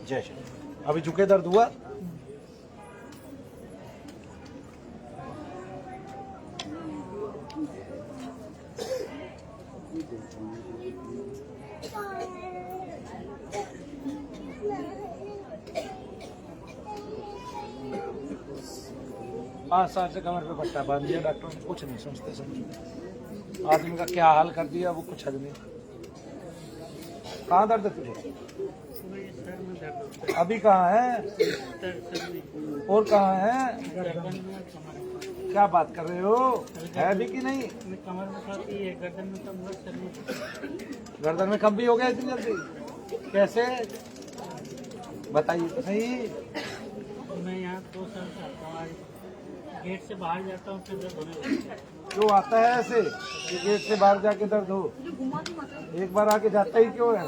जय श्री। अभी झुके दर्द हुआ? पाँच साल से कमर पे पट्टा बांध दिया डॉक्टर ने, कुछ नहीं समझते समझते। आदमी का क्या हाल कर दिया वो कुछ हद नहीं। कहाँ दर्द है तुझे? अभी कहाँ है और कहाँ है? क्या बात कर रहे हो? है भी कि नहीं? कमर में खाती है, गर्दन में कम हुआ, सर में गर्दन में कम भी हो गया इतनी जल्दी? कैसे बताइए तो सही। मैं यहाँ 2 साल से आता हूँ, गेट से बाहर जाता हूँ फिर दर्द होने लगता है। क्यों आता है ऐसे कि गेट से बाहर जाके दर्द हो? एक बार आके जाता ही क्यों है?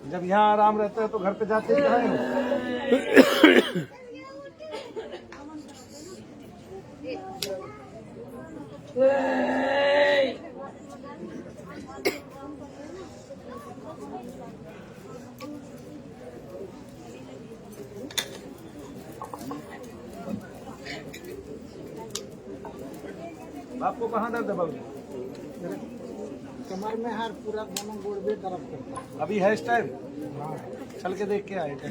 जब यहाँ आराम रहता है तो घर पे जाते ही कहाँ है? आपको कहाँ दर्द है बाबू? कमर में हर पूरा दोनों गोड़ में दर्द करता है। अभी है इस टाइम? चल के देख के आए थे।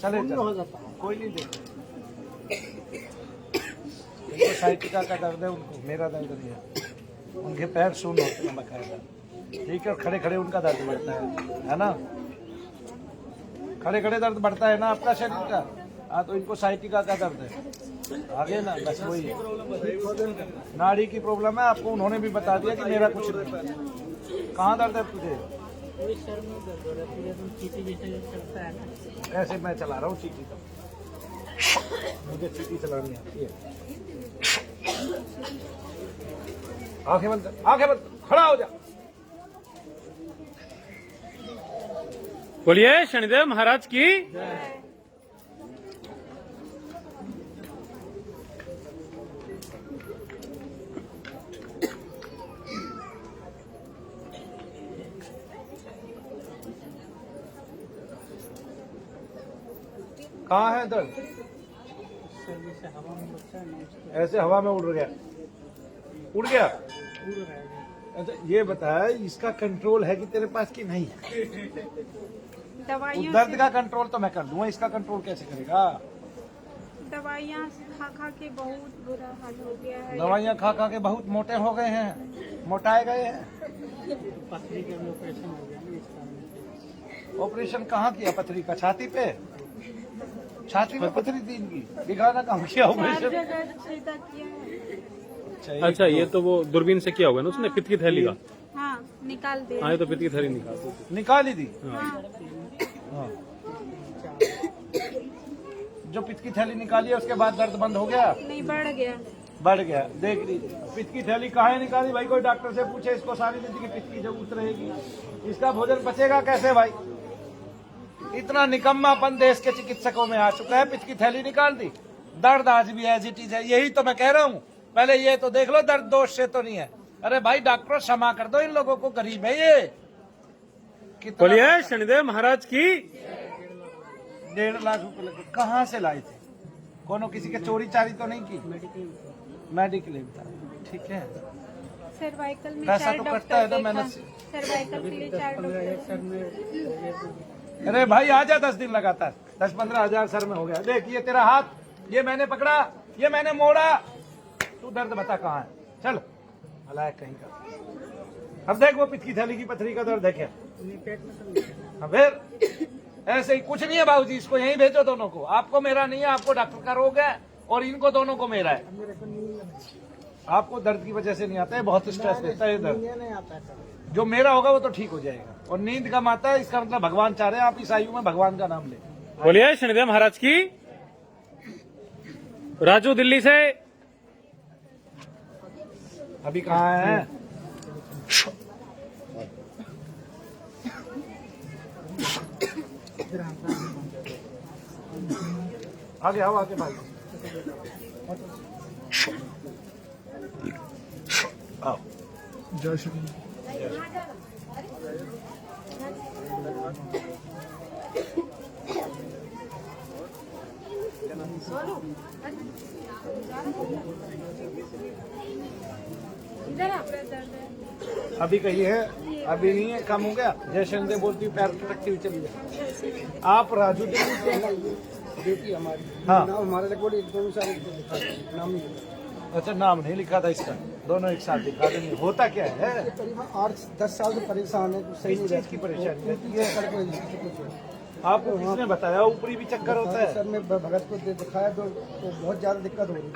चले हो जाता है। कोई नहीं देख। इनको साइटिका का दर्द है, उनको मेरा दर्द नहीं है। उनके पैर शून्य होते हैं बकायदा। ठीक है, खड़े खड़े उनका दर्द बढ़ता है ना? खड़े खड़े दर्द बढ़ता है ना आपका शरीर का। हाँ, तो इनको साइटिका का दर्द है। आगे ना बस वही है, नाड़ी की प्रॉब्लम है। आपको उन्होंने भी बता दिया कि मेरा कुछ नहीं। कहाँ दर्द है तुझे? सर में दर्द हो रहा है, एकदम चीटी जैसे चलता है ना। ऐसे मैं चला रहा हूँ चीटी, तो मुझे चीटी चलानी आती है। आंखें बंद कर, आंखें बंद कर, खड़ा हो जा। बोलिए शनिदेव महाराज की। कहाँ है दर्द? सर जैसे हवा में लगता है ना, ऐसे हवा में उड़ गया, उड़ गया। उड़ रहा है। अच्छा ये बता, इसका कंट्रोल है कि तेरे पास कि नहीं? दवाइयाँ दर्द का कंट्रोल तो मैं कर दूंगा, इसका कंट्रोल कैसे करेगा? दवाइयाँ खा खा के बहुत बुरा हाल हो गया है। दवाइयाँ खा खा के बहुत मोटे हो गए हैं, मोटाए गए हैं। पथरी का भी ऑपरेशन हो गया ना इस कारण से। ऑपरेशन कहाँ किया पथरी का? छाती पे? छाती में पथरी थी इनकी, दिखाना कहाँ किया चार ऑपरेशन? जगह छेदा किया है। अच्छा, ये तो वो दूरबीन से किया होगा ना उसने, पित्त की थैली का। हाँ, निकाल दे। हाँ, ये तो पित्त की थैली निकाल दो। निकाल ही दी। हाँ, हाँ। जो पित्त की थैली निकाली है उसके बाद दर्द बंद हो गया? नहीं, बढ़ गया। बढ़ गया। देख लीजिए, पित्त की थैली कहाँ निकाली भाई? कोई डॉक्टर से पूछे, इसको सारी जिंदगी पित्त की जरूरत रहेगी, इसका भोजन बचेगा कैसे भाई? इतना निकम्मापन देश के चिकित्सकों में आ चुका है। पित्त की थैली निकाल दी, दर्द आज भी एज इट इज है। यही तो मैं कह रहा हूँ, पहले ये तो देख लो दर्द दोष से तो नहीं है। अरे भाई डॉक्टर क्षमा कर दो इन लोगों को, गरीब है ये। बोलिए शनिदेव महाराज की। 1.5 लाख रुपए लगे। कहाँ से लाए थे? कोनो किसी के चोरी चारी तो नहीं की? मेडिक्लेम था, ठीक है। सर्वाइकल में पैसा 4 तो कटता है डॉक्टर ना देखा। मेहनत से। सर्वाइकल के लिए 4 डॉक्टर। सर में अरे भाई आजा 10 दिन लगातार, 10-15 हजार सर में हो गया। देख ये तेरा हाथ, ये मैंने पकड़ा, ये मैंने मोड़ा, तू दर्द बता कहाँ है? चल भला कहीं का। अब देख वो पित्त की थैली की पथरी का दर्द है क्या? पेट में तो नहीं। हाँ फिर ऐसे ही कुछ नहीं है बाबूजी, इसको यहीं भेजो दोनों को। आपको मेरा नहीं है, आपको डॉक्टर का रोग है और इनको दोनों को मेरा है। आपको दर्द की वजह से नहीं आता है, बहुत स्ट्रेस देता है ये दर्द। नहीं आता है सर। जो मेरा होगा वो तो ठीक हो जाएगा। और नींद कम आता है, इसका मतलब भगवान चाह रहे हैं आप इस आयु में भगवान का नाम ले। बोलिए शनिदेव महाराज की। राजू दिल्ली से। अभी कहाँ है? आगे आओ, आगे भाई आओ। जय श्री अभी कही है, अभी नहीं है, कम हो गया। जैसे उनसे बोलती हूँ पैर पटकती हुई चली जाए। आप राजू दिल्ली से? बेटी हमारी, हाँ। नाम हमारे रिकॉर्ड एक दोनों साल नाम नहीं लिखा। अच्छा, नाम नहीं लिखा था इसका, दोनों एक साथ दिखा देंगे। होता क्या है, करीबन 8-10 साल से परेशान है, कुछ सही इस नहीं चीज की परेशानी रहती है। है। आपको किसने बताया ऊपरी भी चक्कर होता है? सर मैं भगत को दिखाया तो बहुत ज़्यादा दिक्कत हो रही है।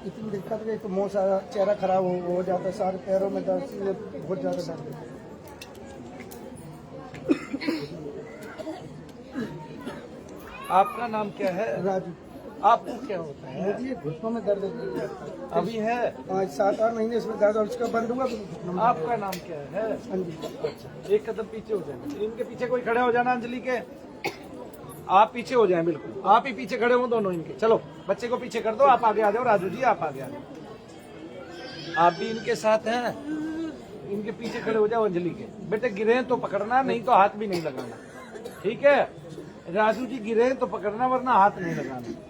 इतनी दिक्कत है तो मुँह सारा चेहरा खराब हो जाता है, सारे पैरों में दर्द, सीने बहुत ज़्यादा दर्द है। आपका नाम क्या है? राजू। आपको क्या होता है? मुझे घुटनों में दर्द है, अभी है? 5-7-8 महीने इसमें दर्द, और उसका बंद हुआ तो घुटनों में दर्द। आपका नाम क्या है? अंजलि। एक कदम पीछे हो जाए, इनके पीछे कोई खड़े हो जाना। अंजलि के आप पीछे हो जाएं, बिल्कुल आप ही पीछे खड़े हो दोनों इनके। चलो बच्चे को पीछे कर दो, आप आगे आ जाओ। राजू जी आप आगे आ जाओ, आप भी इनके साथ हैं। इनके पीछे खड़े हो जाओ अंजलि के। बेटे गिरे तो पकड़ना, नहीं तो हाथ भी नहीं लगाना, ठीक है? राजू जी गिरे तो पकड़ना, वरना हाथ नहीं लगाना।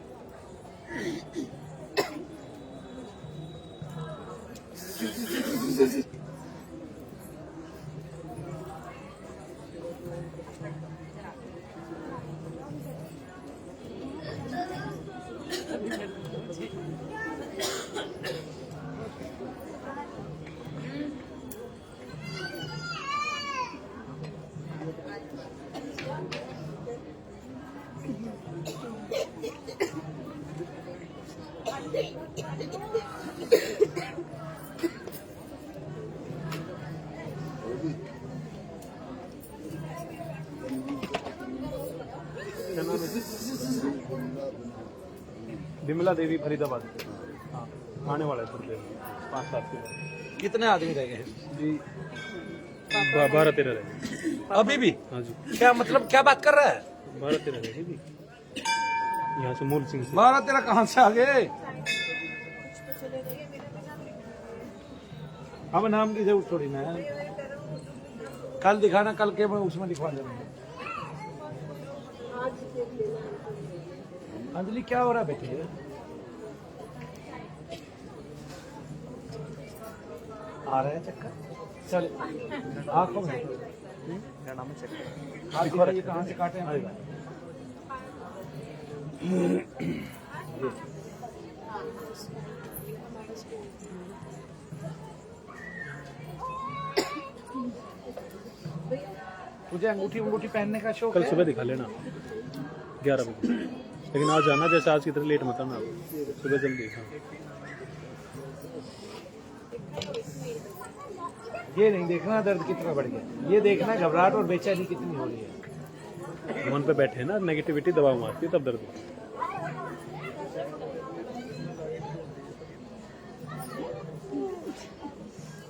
विमला देवी फरीदाबाद से। हाँ, आने वाला है थोड़ी देर में, 5-7 के बाद। कितने आदमी रह गए जी 12-13 रहेंगे। अभी भी? हाँ जी, क्या मतलब, क्या बात कर रहा है? 12-13 रहेंगे जी। यहाँ से मूल सिंह से। 12-13 कहाँ से आ गए? अब नाम की जरूरत थोड़ी ना है। कल दिखाना, कल के मैं उसमें लिखवा देंगे। अंजलि क्या हो रहा है बेटे? आ रहा है चक्कर? चल आंखों में हाथ दिखाइए, कहाँ से काटे हैं? तुझे अंगूठी अंगूठी पहनने का शौक कल है? सुबह दिखा लेना 11 बजे, लेकिन आज जाना जैसे आज की तरह लेट मत आना, सुबह जल्दी। हाँ, ये नहीं देखना दर्द कितना बढ़ गया, ये देखना घबराहट और बेचैनी कितनी हो रही है। मन पे बैठे ना, नेगेटिविटी दबाव मारती है तब दर्द होता है।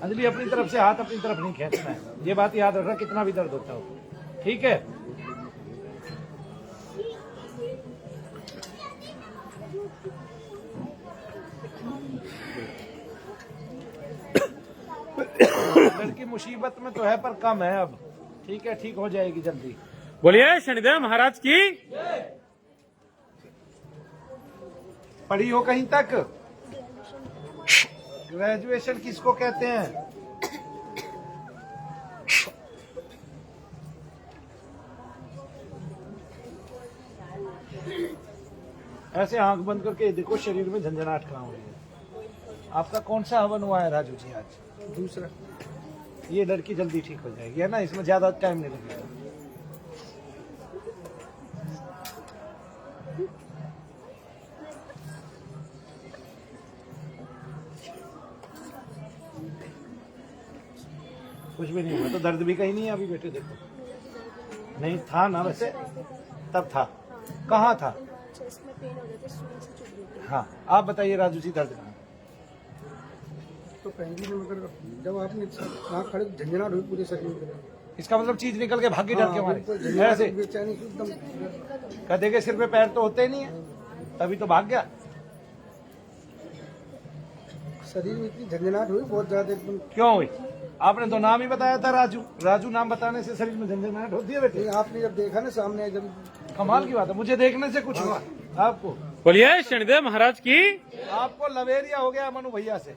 अंजलि अपनी तरफ से हाथ अपनी तरफ नहीं खींचना है, ये बात याद रखना, कितना भी दर्द होता हो, ठीक है? लड़की मुसीबत में तो है पर कम है अब, ठीक है? ठीक हो जाएगी जल्दी। बोलिए शनिदेव महाराज की। पढ़ी हो कहीं तक? ग्रेजुएशन किसको कहते हैं? ऐसे आंख बंद करके देखो शरीर में झंझनाहट कहाँ हो रही है। आपका कौन सा हवन हुआ है राजू जी आज? दूसरा। ये लड़की जल्दी ठीक हो जाएगी, है ना? इसमें ज्यादा टाइम नहीं लगेगा। कुछ भी नहीं हुआ तो दर्द भी कहीं नहीं है अभी बेटे, देखो। नहीं था ना वैसे, तब था। कहाँ था? हाँ आप बताइए राजू जी, दर्द कहाँ? तो कहीं भी नहीं, मगर जब आपने वहाँ खड़े झंझनाहट हुई पूरे शरीर में। इसका मतलब चीज निकल के भागी डर के मारे ऐसे? बेचैनी एकदम। कदे के सिर पे पैर तो होते ही नहीं है, तभी तो भाग गया। शरीर में इतनी झंझनाहट हुई बहुत ज्यादा एकदम। क्यों हुई? आपने तो नाम ही बताया था राजू। राजू नाम बताने से शरीर में झंझनाहट होती है बेटे? नहीं, आपने जब देखा ना सामने जब कमाल की बात है, मुझे देखने से कुछ हुआ आपको? बोलिए शनिदेव महाराज की। आपको लवेरिया हो गया मनु भैया से,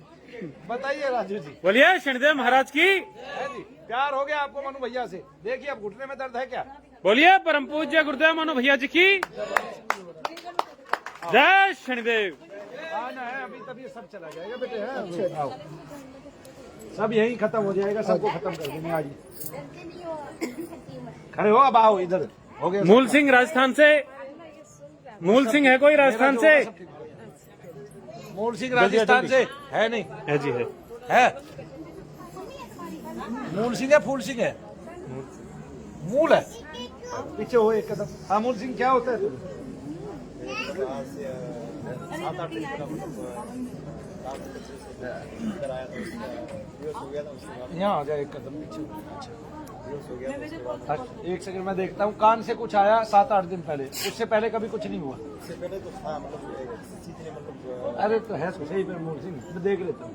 बताइए राजू जी। बोलिए शनिदेव महाराज की। है जी, प्यार हो गया आपको मनु भैया से। देखिए अब घुटने में दर्द है क्या? बोलिए परम पूज्य गुरुदेव मनु भैया जी की जय शनिदेव। आना है अभी, तभी सब चला जाएगा बेटे। है आओ, सब यही खत्म हो जाएगा, सबको खत्म कर देंगे आज। खड़े हो, अब आओ इधर। हो गया मूल सिंह राजस्थान से। मूल सिंह है कोई राजस्थान से? मूल सिंह राजस्थान से है? नहीं है जी, है। मूल सिंह है, फूल सिंह है? मूल है। पीछे हो एक कदम। हाँ, मूल सिंह क्या होता है तुम्हें? यहाँ आ जाए, एक कदम पीछे। अच्छा, एक सेकंड मैं देखता हूँ। कान से कुछ आया 7-8 दिन पहले, उससे पहले कभी कुछ नहीं हुआ? इससे पहले तो था, मतलब अरे तो है सही पे मूल सिंह, मैं देख लेता हूँ।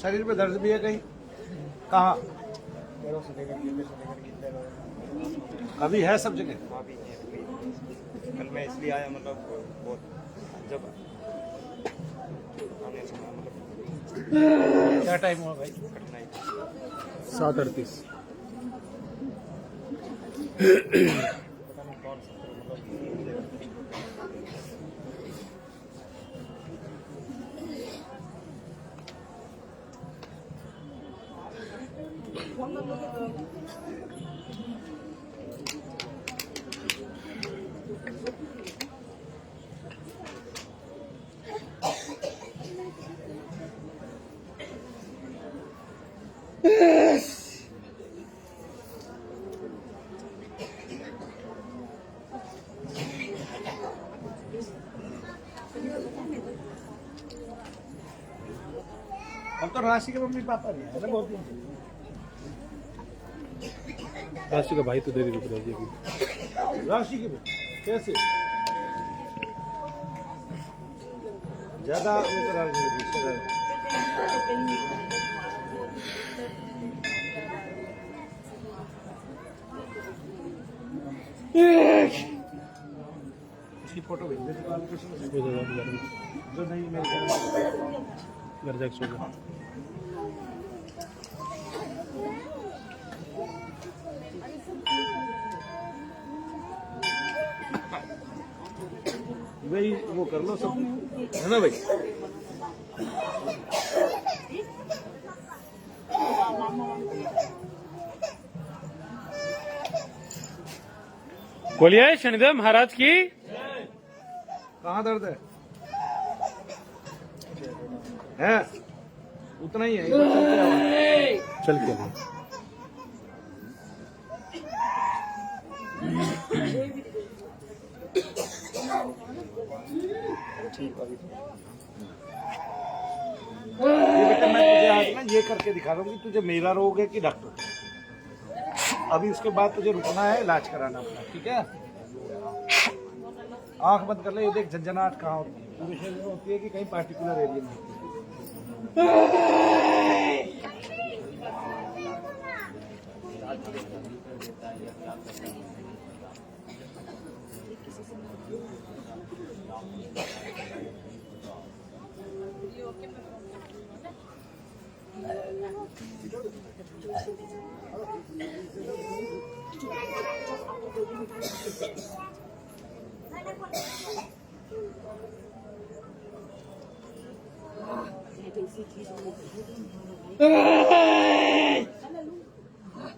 शरीर में दर्द भी है कहीं? कहाँ? अभी है सब जगह? कल मैं इसलिए आया, मतलब बहुत जब क्या टाइम हुआ भाई? 7:38। अब तो राशि के मम्मी पापा नहीं है ना, बहुत दिन से। राशि का भाई तो दे दी जी अभी। राशि के कैसे ज्यादा इसकी फोटो भेज दे जो नहीं मेरे घर जाके सो जा। भाई वो कर लो सब, है ना भाई? बोलिए शनिदेव महाराज की। कहाँ दर्द है? है उतना ही है, चल के ये बेटा मैं तुझे आज ना ये करके दिखा रहा हूँ कि तुझे मेरा रोग है कि डॉक्टर। अभी उसके बाद तुझे रुकना है, इलाज कराना अपना, ठीक है? आंख बंद कर ले, ये देख झंझनाहट कहाँ होती है, पूरे शरीर में होती है कि कहीं पार्टिकुलर एरिया में होती है?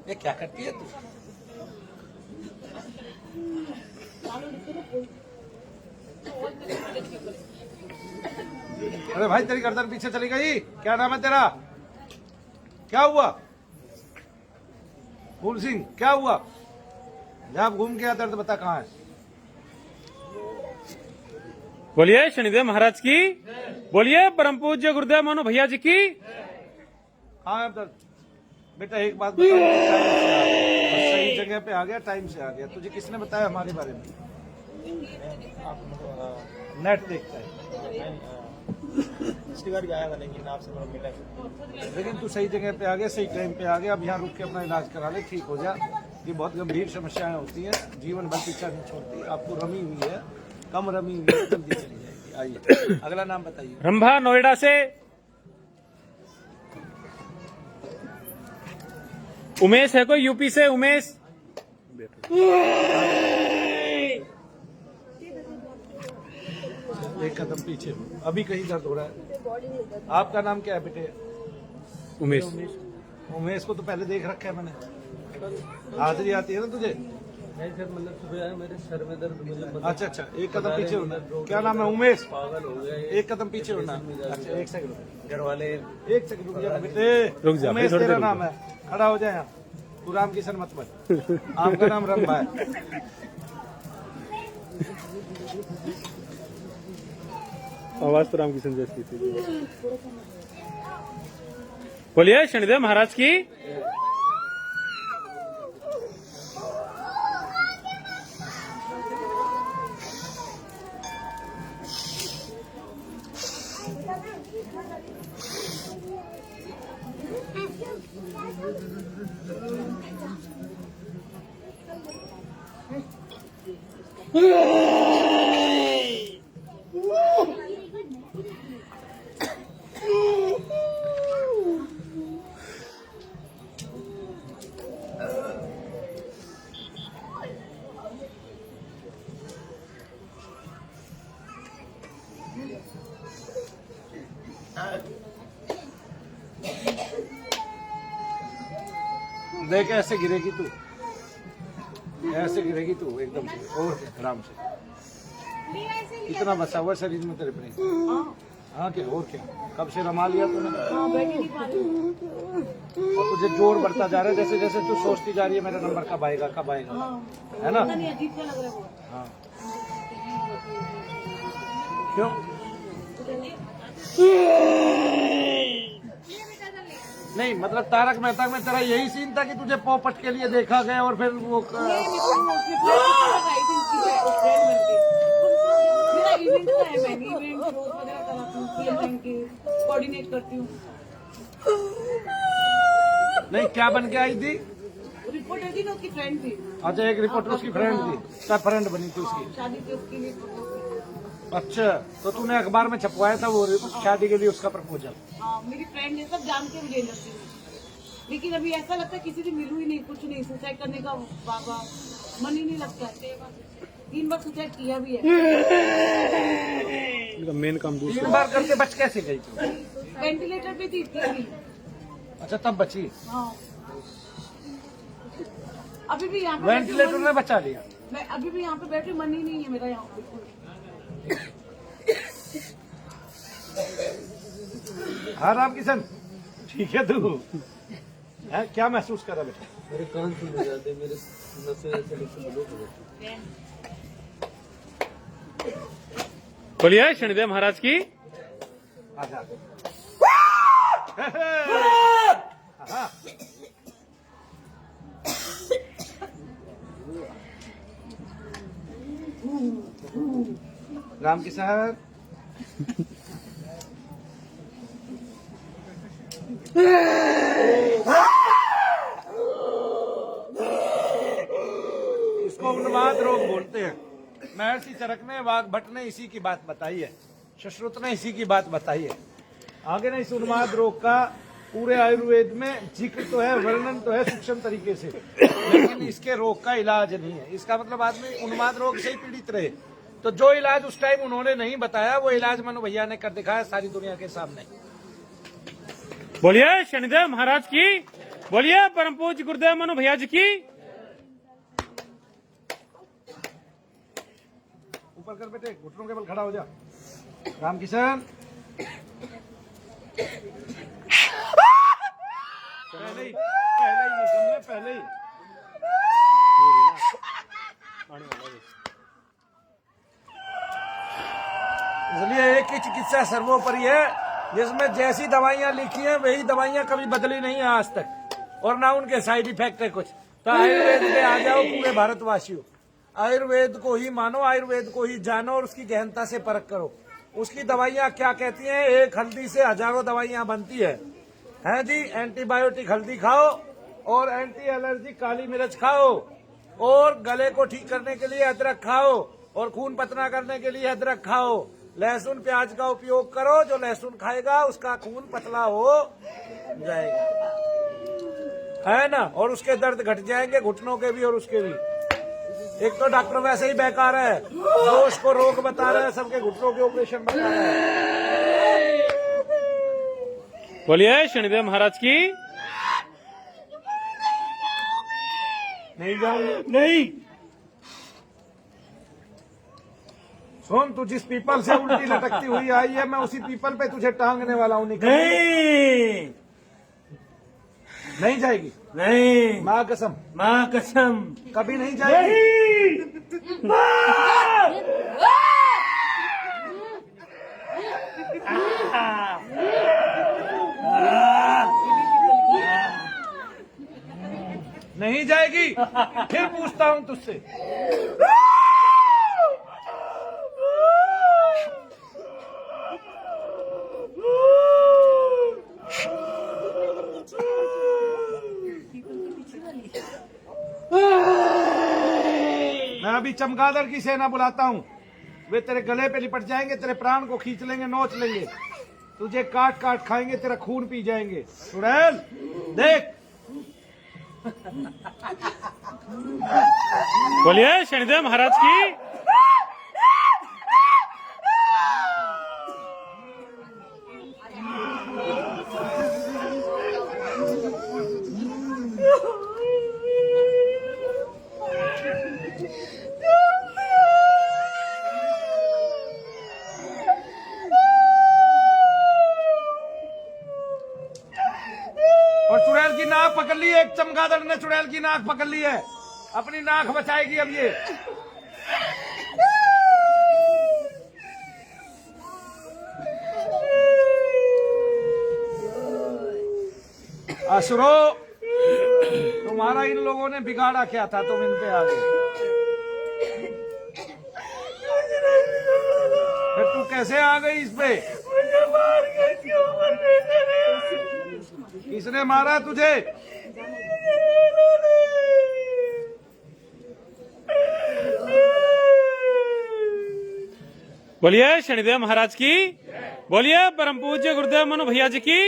ये क्या करती है तू? अरे भाई तेरी गर्दन पीछे चली गई। क्या नाम है तेरा? क्या हुआ? फूल सिंह, क्या हुआ? जब घूम गया दर्द बता कहाँ है? बोलिए शनिदेव महाराज की, बोलिए परम पूज्य गुरुदेव मानो भैया जी की। हाँ है दर्द। बेटा एक बात बता, सही जगह पे आ गया, टाइम से आ गया। तुझे किसने बताया हमारे बारे में? नेट देखता है। पिछली बार आया था लेकिन आपसे थोड़ा मिला। लेकिन तू सही जगह पे आ गया, सही टाइम पे आ गया। अब यहाँ रुक के अपना इलाज करा ले, ठीक हो जा। ये बहुत गंभीर समस्याएं होती हैं, जीवन भर पीछा नहीं छोड़ती। आपको रमी हुई है, कम रमी हुई है, जल्दी चली जाएगी। आइए अगला नाम बताइए। रंभा नोएडा से। उमेश है कोई यूपी से? उमेश एक कदम पीछे। अभी कहीं दर्द हो रहा है? आपका नाम क्या है बेटे? उमेश। उमेश को तो पहले देख रखा है मैंने। हाजिरी आती है ना तुझे? नहीं सर, मतलब सुबह मेरे सर में दर्द, मतलब अच्छा अच्छा, एक कदम पीछे होना। क्या नाम है? उमेश। पागल हो गया। एक कदम पीछे होना। अच्छा एक सेकंड, घर वाले एक सेकंड रुक जा बेटे। रुक जा, उमेश थोड़ी देर तेरा रुक नाम है, खड़ा हो जाए यहाँ। तू राम किशन मत बन। आपका नाम रंभा है। आवाज तो रामकिशन जैसी थी। बोलिए शनिदेव महाराज की। देख ऐसे गिरेगी तू, ऐसे गिरेगी तू एकदम से, और आराम से। इतना बसा हुआ शरीर में तेरे पे। हाँ क्या, और क्या? कब से रमा लिया तूने? और तुझे जोर बढ़ता जा रहा है, जैसे जैसे तू सोचती जा रही है मेरा नंबर कब आएगा, कब आएगा, है ना? हाँ क्यों? नहीं मतलब तारक मेहता में तेरा यही सीन था कि तुझे पोपट के लिए देखा गया और फिर वो कोऑर्डिनेट करती हूँ। नहीं क्या बन के आई थी? रिपोर्टर थी ना, उसकी फ्रेंड थी। अच्छा एक रिपोर्टर उसकी फ्रेंड थी, क्या फ्रेंड बनी थी उसकी? शादी थी उसके लिए। अच्छा तो तूने अखबार में छपवाया था वो शादी के लिए उसका प्रपोजल? हाँ मेरी फ्रेंड है, सब जान के मुझे लगती है। लेकिन अभी ऐसा लगता है किसी से मिलूं ही नहीं, कुछ नहीं, सुसाइड करने का बाबा मन ही नहीं लगता है। 3 बार सुसाइड किया भी है। मेन काम दूसरा। 3 बार करके बच कैसे गई तू? वेंटिलेटर पे थी इतनी भी। अच्छा तब बची? हाँ अभी भी यहाँ पे वेंटिलेटर ने बचा लिया? मैं अभी भी यहाँ पे बैठी, मन ही नहीं है मेरा यहाँ बिल्कुल। हाँ राम किशन ठीक है तू है? क्या महसूस कर रहा बेटा? मेरे कान सुन जाते, मेरे नसें ऐसे ब्लॉक हो जाती। बोलिए शनिदेव महाराज की। आजा। हाँ। राम किशन इसको उन्माद रोग बोलते हैं। महर्षि चरक ने, वाघ भट्ट ने इसी की बात बताई है, सुश्रुत ने इसी की बात बताई है। आगे ना इस उन्माद रोग का पूरे आयुर्वेद में जिक्र तो है, वर्णन तो है सूक्ष्म तरीके से, लेकिन इसके रोग का इलाज नहीं है। इसका मतलब आदमी उन्माद रोग से ही पीड़ित रहे, तो जो इलाज उस टाइम उन्होंने नहीं बताया वो इलाज मनु भैया ने कर दिखाया सारी दुनिया के सामने। बोलिए शनिदेव महाराज की, बोलिए परम पूज्य गुरुदेव मनु भैया जी की। ऊपर कर बेटे, घुटनों के बल खड़ा हो जा। रामकिशन पहले ही पहले ही इसलिए एक ही चिकित्सा सर्वोपरि है, जिसमें जैसी दवाइयां लिखी हैं वही दवाइयां कभी बदली नहीं है आज तक, और ना उनके साइड इफेक्ट है कुछ। तो आयुर्वेद में आ जाओ पूरे भारतवासियों, आयुर्वेद को ही मानो, आयुर्वेद को ही जानो और उसकी गहनता से परख करो। उसकी दवाइयां क्या कहती हैं, एक हल्दी से हजारों दवाइयां बनती है जी। एंटीबायोटिक हल्दी खाओ और एंटी एलर्जी काली मिर्च खाओ, और गले को ठीक करने के लिए अदरक खाओ, और खून पतला करने के लिए अदरक खाओ। लहसुन प्याज का उपयोग करो, जो लहसुन खाएगा उसका खून पतला हो जाएगा, है ना, और उसके दर्द घट जाएंगे, घुटनों के भी और उसके भी। एक तो डॉक्टर वैसे ही बेकार है, दोष को रोग बता रहे हैं, सबके घुटनों के ऑपरेशन बता रहे हैं। बोलिए शनिदेव महाराज की। नहीं जाऊंगी, नहीं। सुन, तू जिस पीपल से उल्टी लटकती हुई आई है, मैं उसी पीपल पे तुझे टांगने वाला हूँ। नहीं, नहीं जाएगी, नहीं, माँ कसम, माँ कसम, कभी नहीं जाएगी। नहीं जाएगी, फिर पूछता हूँ तुझसे। मैं अभी चमगादड़ की सेना बुलाता हूँ, वे तेरे गले पे लिपट जाएंगे, तेरे प्राण को खींच लेंगे, नोच लेंगे, तुझे काट काट खाएंगे, तेरा खून पी जाएंगे। चुड़ैल देख। बोलिए शनिदेव महाराज की। और चुड़ैल की नाक पकड़ ली है, एक चमगादड़ ने चुड़ैल की नाक पकड़ ली है, अपनी नाक बचाएगी अब ये। असुरो, तुम्हारा इन लोगों ने बिगाड़ा क्या था, तुम इन पे आ गए। फिर तू कैसे आ गई इस पे? किसने मारा तुझे? बोलिए शनिदेव महाराज की। बोलिए परम पूज्य गुरुदेव मनु भैया जी की।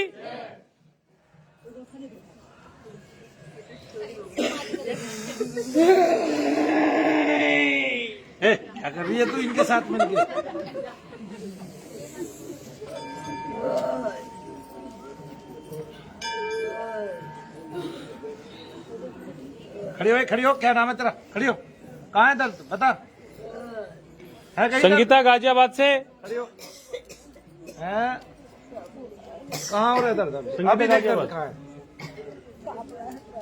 क्या कर रही है तू इनके साथ मिलके? खड़ी हो, क्या नाम है तेरा? खड़ी हो, कहाँ है दर्द बता। है कहीं संगीता गाजियाबाद से। खड़ी हो। है कहाँ हो रहा है दर्द? अभी देख दर्द कहाँ है?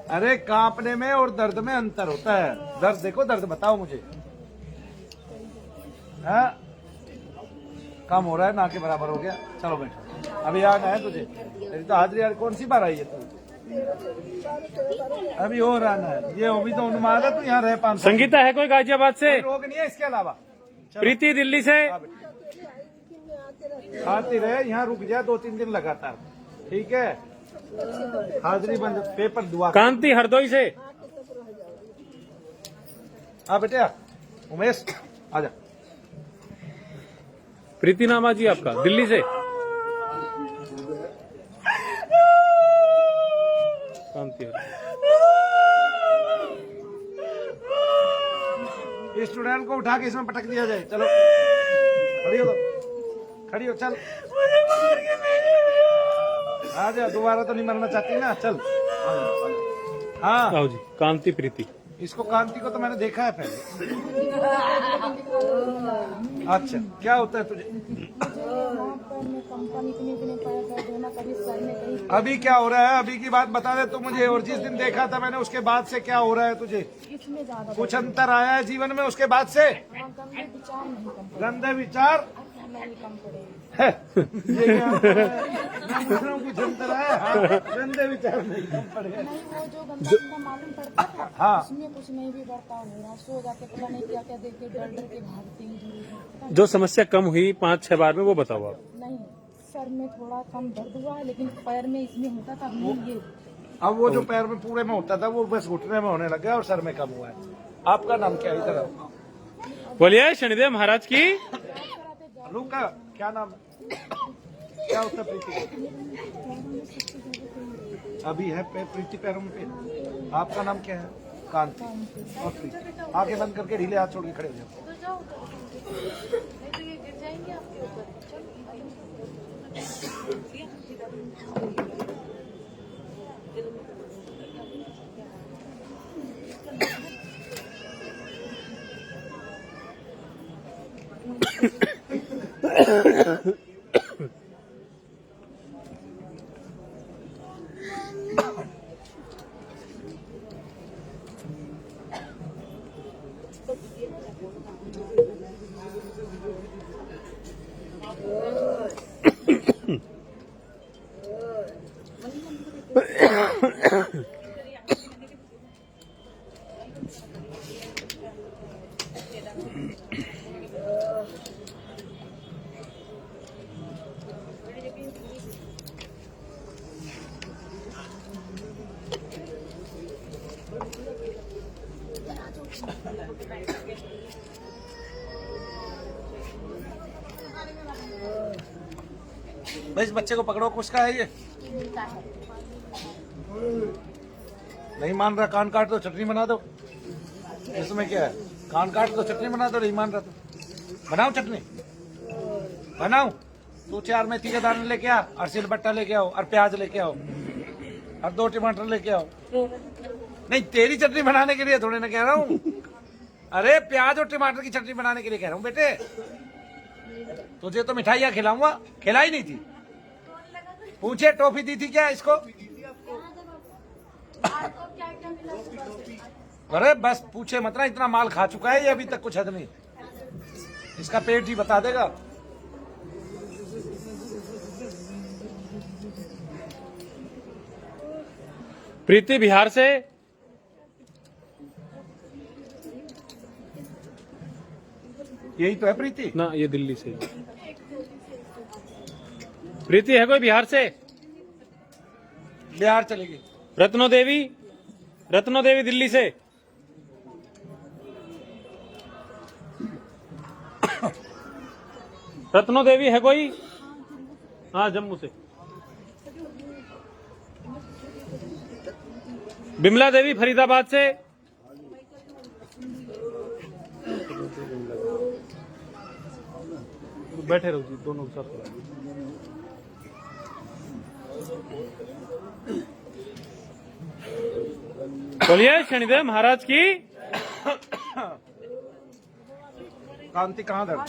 अरे कांपने में और दर्द में अंतर होता है। दर्द देखो, दर्द बताओ मुझे। है कम हो रहा है, ना के बराबर हो गया। चलो बैठो, अभी आना है तुझे। तेरी तो हाजिरी यार कौन सी बार आई है तू? अभी और आना है। ये अभी तो उन्माद है, तू यहाँ रह 5 संगीता है कोई गाजियाबाद से? रोग नहीं है इसके अलावा। प्रीति दिल्ली से। आती रहे, यहाँ रुक जा 2-3 दिन लगातार, ठीक है? हाजिरी बंद, पेपर दुआ। कांति हरदोई से। हाँ बेटे, उमेश आजा। प्रीति नामा जी आपका, दिल्ली से। स्टूडेंट को उठा के इसमें पटक दिया जाए। चलो खड़ी हो, तो खड़ी हो, चल आ जा। दोबारा तो नहीं मरना चाहती ना, चल। हाँ आओ जी। कांति प्रीति, इसको कांति को तो मैंने देखा है पहले। अच्छा क्या होता है तुझे? अभी क्या हो रहा है? अभी की बात बता दे तू मुझे। और जिस दिन देखा था मैंने उसके बाद से क्या हो रहा है तुझे? कुछ अंतर आया है जीवन में उसके बाद से? गंदे विचार है। ये क्या है? मैं बोल रहा हूँ कुछ अंतर आया। हाँ, गंदे विचार नहीं कम पड़े। जो गंदा मालूम पड़ता था, हाँ उसमें कुछ नहीं भी बर्ताव हो रहा। सो जाके पता नहीं क्या क्या देख के डर डर के भागते हैं। जो समस्या कम हुई 5-6 बार में वो बताओ आप। नहीं, सर में थोड़ा कम दर्द हुआ है, लेकिन पैर में इसमें होता था नहीं ये। अब वो जो पैर में पूरे में होता था वो बस घुटने में होने लगा और सर में कम हुआ है। आपका नाम क्या है? इधर आओ। बोलिए शनिदेव महाराज की। रुका, क्या नाम है? क्या होता है प्रीति? अभी है प्रीति पैरों पे। आपका नाम क्या है? कांति और प्रीति। आंखें बंद करके ढीले हाथ छोड़ के खड़े हो जाओ। भाई इस बच्चे को पकड़ो। किसका है ये? नहीं मान रहा? कान काट दो, चटनी बना दो। इसमें क्या है? कान काट दो, चटनी बना दो। नहीं मान रहा तो बनाओ चटनी, बनाओ। तू 4 मेथी के दाने लेके आ, और सिलबट्टा लेके आओ, और प्याज लेके आओ, और 2 टमाटर लेके आओ। नहीं, तेरी चटनी बनाने के लिए थोड़ी ना कह रहा हूँ। अरे प्याज और टमाटर की चटनी बनाने के लिए कह रहा हूँ बेटे। तुझे तो मिठाइयाँ खिलाऊंगा, खिलाई नहीं थी। पूछे टॉफी दी थी क्या इसको? अरे बस पूछे मत ना, इतना माल खा चुका है ये, अभी तक कुछ हद नहीं। इसका पेट ही बता देगा। प्रीति बिहार से। यही तो है प्रीति ना, ये दिल्ली से। प्रीति है कोई बिहार से? बिहार चलेगी। रत्नो देवी दिल्ली से। रत्नो देवी है कोई? हाँ, जम्मू से। बिमला देवी फरीदाबाद से। बैठे रहो जी, दोनों के साथ। बोलिए शनिदेव महाराज की। कांति कहाँ दर्द?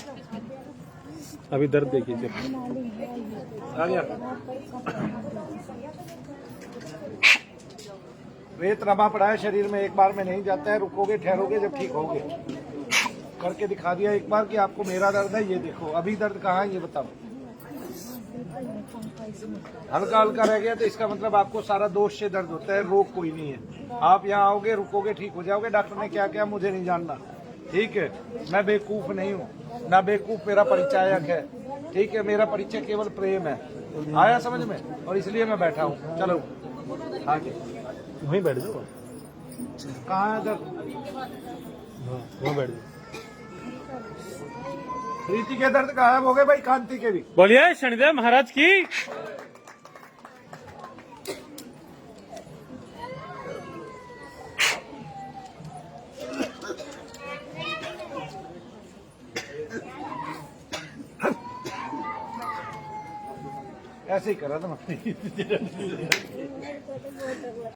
अभी दर्द देखिए। आ गया। रेत रमा पड़ा है शरीर में, एक बार में नहीं जाता है। रुकोगे, ठहरोगे, जब ठीक होगे। करके दिखा दिया एक बार कि आपको मेरा दर्द है। ये देखो, अभी दर्द कहाँ है ये बताओ। हल्का हल्का रह गया तो इसका मतलब आपको सारा दोष से दर्द होता है, रोग कोई नहीं है। आप यहाँ आओगे, रुकोगे, ठीक हो जाओगे। डॉक्टर ने क्या क्या मुझे नहीं जानना, ठीक है? मैं बेवकूफ नहीं हूँ ना, बेवकूफ मेरा परिचायक है, ठीक है? मेरा परिचय केवल प्रेम है। आया समझ में? और इसलिए मैं बैठा हूँ। चलो आगे वहीं बैठ जाओ। कहाँ है दर्द? वहाँ बैठ जाओ। प्रीति के दर्द गायब हो गए भाई, कांति के भी। बोलिए शनिदेव महाराज की। ऐसे ही कर रहा था मैं